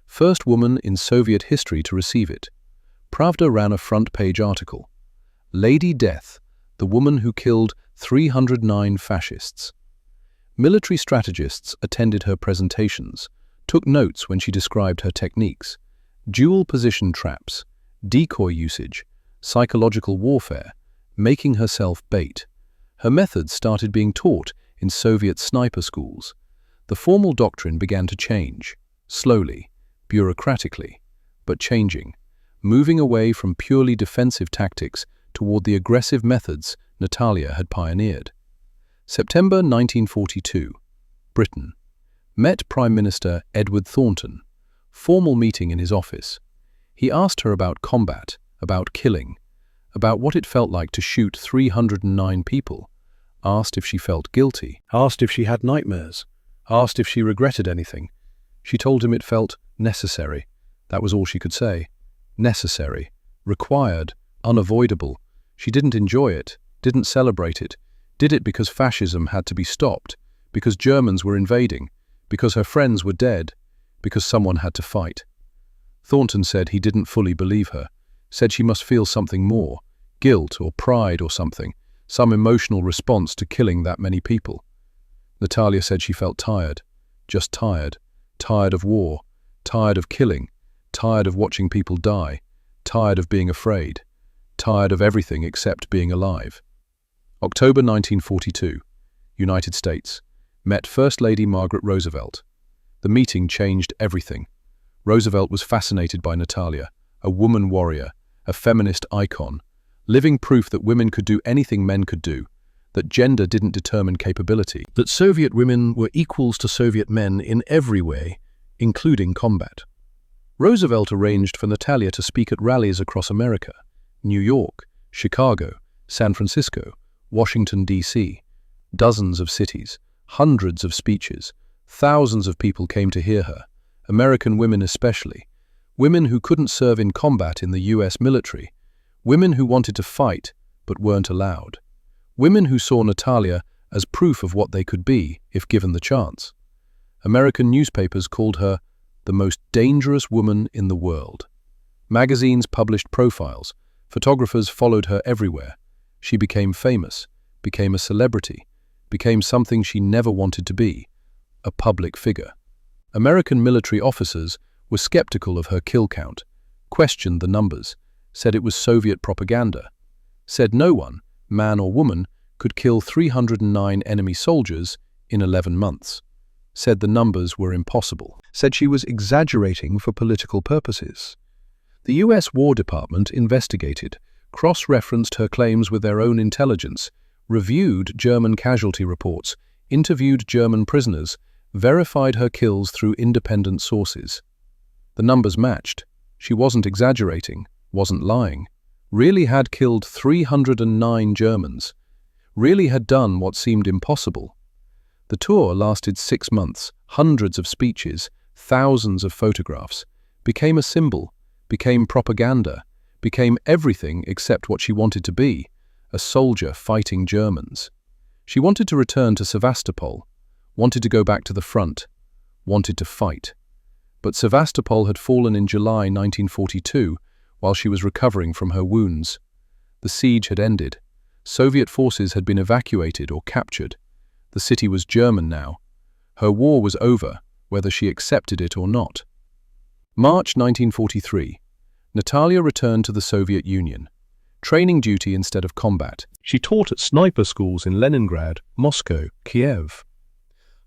First woman in Soviet history to receive it. Pravda ran a front-page article. Lady Death, the woman who killed 309 fascists. Military strategists attended her presentations, took notes when she described her techniques. Dual position traps, decoy usage, psychological warfare, making herself bait. Her methods started being taught in Soviet sniper schools. The formal doctrine began to change, slowly, bureaucratically, but changing, moving away from purely defensive tactics toward the aggressive methods Natalia had pioneered. September 1942, Britain. Met Prime Minister Edward Thornton. Formal meeting in his office. He asked her about combat, about killing, about what it felt like to shoot 309 people. Asked if she felt guilty. Asked if she had nightmares. Asked if she regretted anything. She told him it felt necessary. That was all she could say. Necessary, required, unavoidable. She didn't enjoy it, didn't celebrate it, did it because fascism had to be stopped, because Germans were invading, because her friends were dead, because someone had to fight. Thornton said he didn't fully believe her, said she must feel something more, guilt or pride or something, some emotional response to killing that many people. Natalia said she felt tired, just tired, tired of war, tired of killing, tired of watching people die, tired of being afraid, tired of everything except being alive. October 1942, United States. Met First Lady Margaret Roosevelt. The meeting changed everything. Roosevelt was fascinated by Natalia, a woman warrior, a feminist icon, living proof that women could do anything men could do, that gender didn't determine capability, that Soviet women were equals to Soviet men in every way, including combat. Roosevelt arranged for Natalia to speak at rallies across America, New York, Chicago, San Francisco, Washington, D.C., dozens of cities, hundreds of speeches. Thousands of people came to hear her, American women especially, women who couldn't serve in combat in the US military, women who wanted to fight but weren't allowed, women who saw Natalia as proof of what they could be if given the chance. American newspapers called her the most dangerous woman in the world. Magazines published profiles, photographers followed her everywhere. She became famous, became a celebrity, became something she never wanted to be, a public figure. American military officers were skeptical of her kill count, questioned the numbers, said it was Soviet propaganda, said no one, man or woman, could kill 309 enemy soldiers in 11 months, said the numbers were impossible, said she was exaggerating for political purposes. The US War Department investigated, cross-referenced her claims with their own intelligence, reviewed German casualty reports, interviewed German prisoners, verified her kills through independent sources. The numbers matched. She wasn't exaggerating, wasn't lying, really had killed 309 Germans, really had done what seemed impossible. The tour lasted 6 months, hundreds of speeches, thousands of photographs, became a symbol, became propaganda, became everything except what she wanted to be, a soldier fighting Germans. She wanted to return to Sevastopol, wanted to go back to the front, wanted to fight. But Sevastopol had fallen in July 1942 while she was recovering from her wounds. The siege had ended. Soviet forces had been evacuated or captured. The city was German now. Her war was over, whether she accepted it or not. March 1943. Natalia returned to the Soviet Union. Training duty instead of combat. She taught at sniper schools in Leningrad, Moscow, Kiev.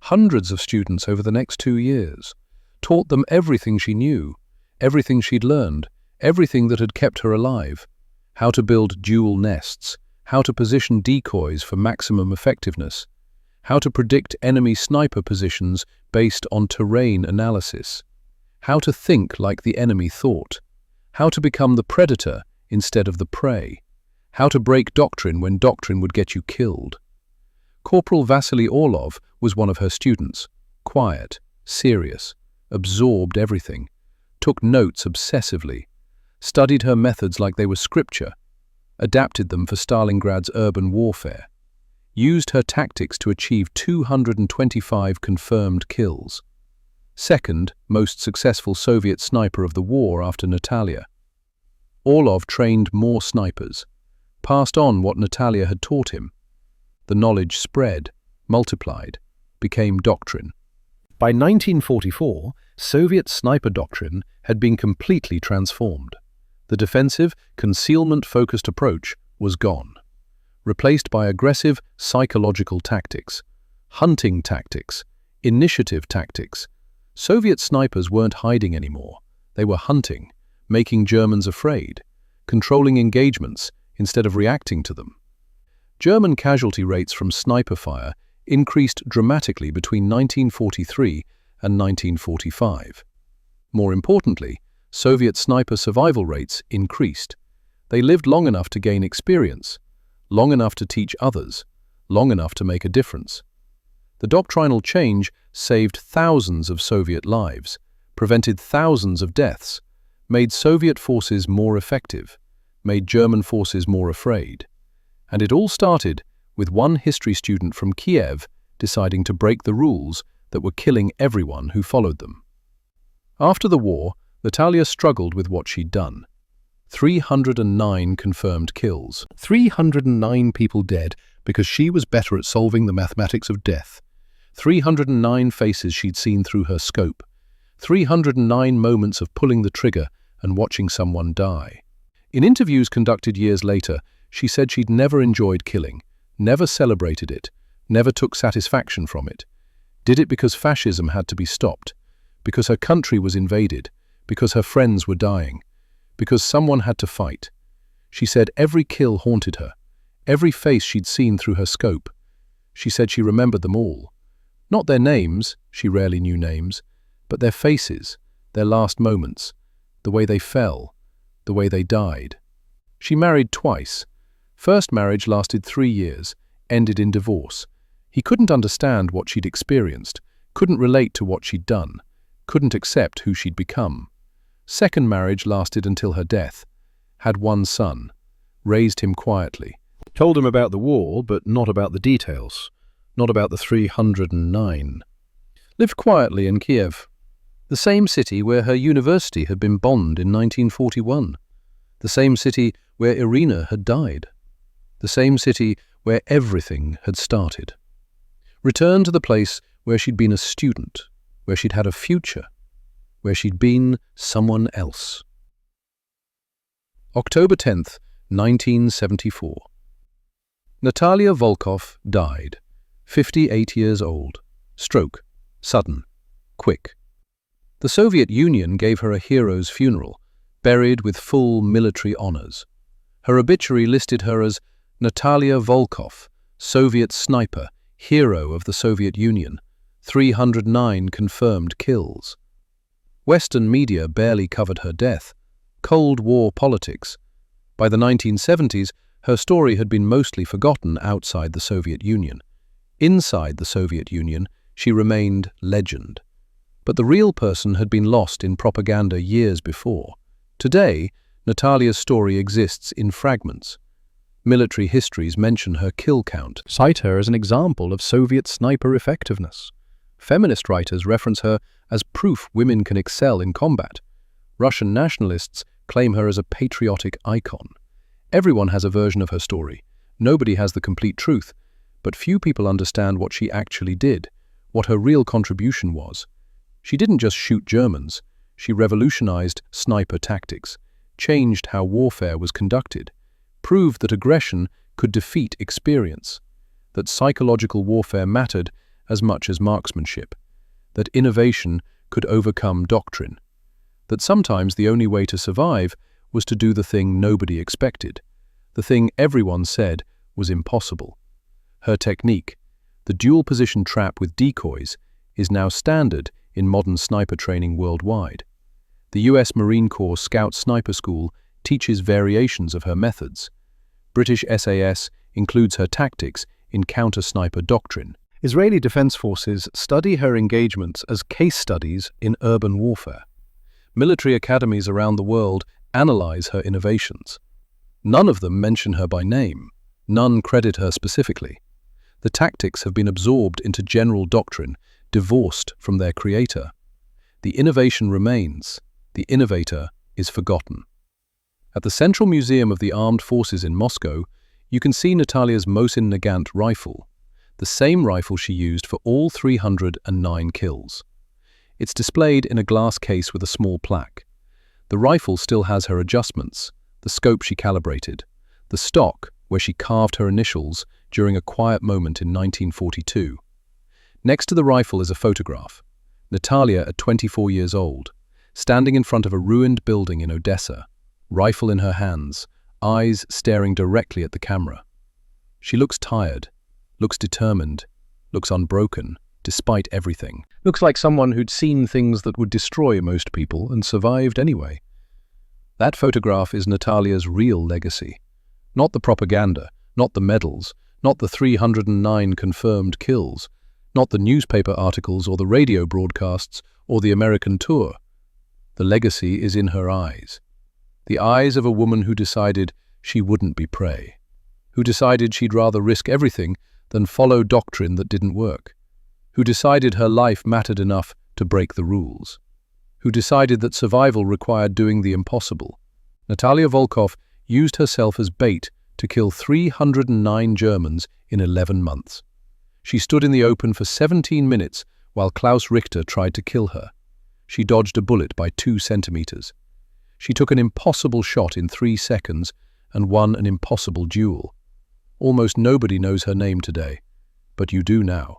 Hundreds of students over the next 2 years. Taught them everything she knew, everything she'd learned, everything that had kept her alive. How to build dual nests, how to position decoys for maximum effectiveness, how to predict enemy sniper positions based on terrain analysis, how to think like the enemy thought, how to become the predator instead of the prey, how to break doctrine when doctrine would get you killed. Corporal Vasily Orlov was one of her students. Quiet, serious, absorbed everything, took notes obsessively, studied her methods like they were scripture, adapted them for Stalingrad's urban warfare, used her tactics to achieve 225 confirmed kills. Second most successful Soviet sniper of the war after Natalia. Orlov trained more snipers, passed on what Natalia had taught him. The knowledge spread, multiplied, became doctrine. By 1944, Soviet sniper doctrine had been completely transformed. The defensive, concealment-focused approach was gone, replaced by aggressive psychological tactics, hunting tactics, initiative tactics. Soviet snipers weren't hiding anymore. They were hunting, making Germans afraid, controlling engagements instead of reacting to them. German casualty rates from sniper fire increased dramatically between 1943 and 1945. More importantly, Soviet sniper survival rates increased. They lived long enough to gain experience, long enough to teach others, long enough to make a difference. The doctrinal change saved thousands of Soviet lives, prevented thousands of deaths, made Soviet forces more effective, made German forces more afraid. And it all started with one history student from Kiev deciding to break the rules that were killing everyone who followed them. After the war, Natalia struggled with what she'd done. 309 confirmed kills. 309 people dead because she was better at solving the mathematics of death. 309 faces she'd seen through her scope. 309 moments of pulling the trigger and watching someone die. In interviews conducted years later, she said she'd never enjoyed killing, never celebrated it, never took satisfaction from it. Did it because fascism had to be stopped, because her country was invaded, because her friends were dying, because someone had to fight. She said every kill haunted her, every face she'd seen through her scope. She said she remembered them all. Not their names, she rarely knew names, but their faces, their last moments, the way they fell, the way they died. She married twice. First marriage lasted 3 years, ended in divorce. He couldn't understand what she'd experienced, couldn't relate to what she'd done, couldn't accept who she'd become. Second marriage lasted until her death. Had one son, raised him quietly. Told him about the war, but not about the details, not about the 309. Lived quietly in Kiev, the same city where her university had been bombed in 1941, the same city where Irina had died, the same city where everything had started. Returned to the place where she'd been a student, where she'd had a future, where she'd been someone else. October 10th, 1974. Natalia Volkov died, 58 years old. Stroke, sudden, quick. The Soviet Union gave her a hero's funeral, buried with full military honors. Her obituary listed her as Natalia Volkov, Soviet sniper, hero of the Soviet Union, 309 confirmed kills. Western media barely covered her death. Cold War politics. By the 1970s, her story had been mostly forgotten outside the Soviet Union. Inside the Soviet Union, she remained legend. But the real person had been lost in propaganda years before. Today, Natalia's story exists in fragments. Military histories mention her kill count, cite her as an example of Soviet sniper effectiveness. Feminist writers reference her as proof women can excel in combat. Russian nationalists claim her as a patriotic icon. Everyone has a version of her story. Nobody has the complete truth, but few people understand what she actually did, what her real contribution was. She didn't just shoot Germans. She revolutionized sniper tactics, changed how warfare was conducted, proved that aggression could defeat experience, that psychological warfare mattered as much as marksmanship, that innovation could overcome doctrine, that sometimes the only way to survive was to do the thing nobody expected, the thing everyone said was impossible. Her technique, the dual-position trap with decoys, is now standard in modern sniper training worldwide. The US Marine Corps Scout Sniper School teaches variations of her methods. British SAS includes her tactics in counter-sniper doctrine. Israeli Defense Forces study her engagements as case studies in urban warfare. Military academies around the world analyze her innovations. None of them mention her by name. None credit her specifically. The tactics have been absorbed into general doctrine, divorced from their creator. The innovation remains. The innovator is forgotten. At the Central Museum of the Armed Forces in Moscow, you can see Natalia's Mosin Nagant rifle, the same rifle she used for all 309 kills. It's displayed in a glass case with a small plaque. The rifle still has her adjustments, the scope she calibrated, the stock where she carved her initials during a quiet moment in 1942. Next to the rifle is a photograph. Natalia at 24 years old, standing in front of a ruined building in Odessa, rifle in her hands, eyes staring directly at the camera. She looks tired, looks determined, looks unbroken, despite everything. Looks like someone who'd seen things that would destroy most people and survived anyway. That photograph is Natalia's real legacy. Not the propaganda, not the medals, not the 309 confirmed kills, not the newspaper articles or the radio broadcasts or the American tour. The legacy is in her eyes. The eyes of a woman who decided she wouldn't be prey, who decided she'd rather risk everything than follow doctrine that didn't work, who decided her life mattered enough to break the rules, who decided that survival required doing the impossible. Natalia Volkov used herself as bait to kill 309 Germans in 11 months. She stood in the open for 17 minutes while Klaus Richter tried to kill her. She dodged a bullet by 2 centimeters. She took an impossible shot in 3 seconds and won an impossible duel. Almost nobody knows her name today, but you do now.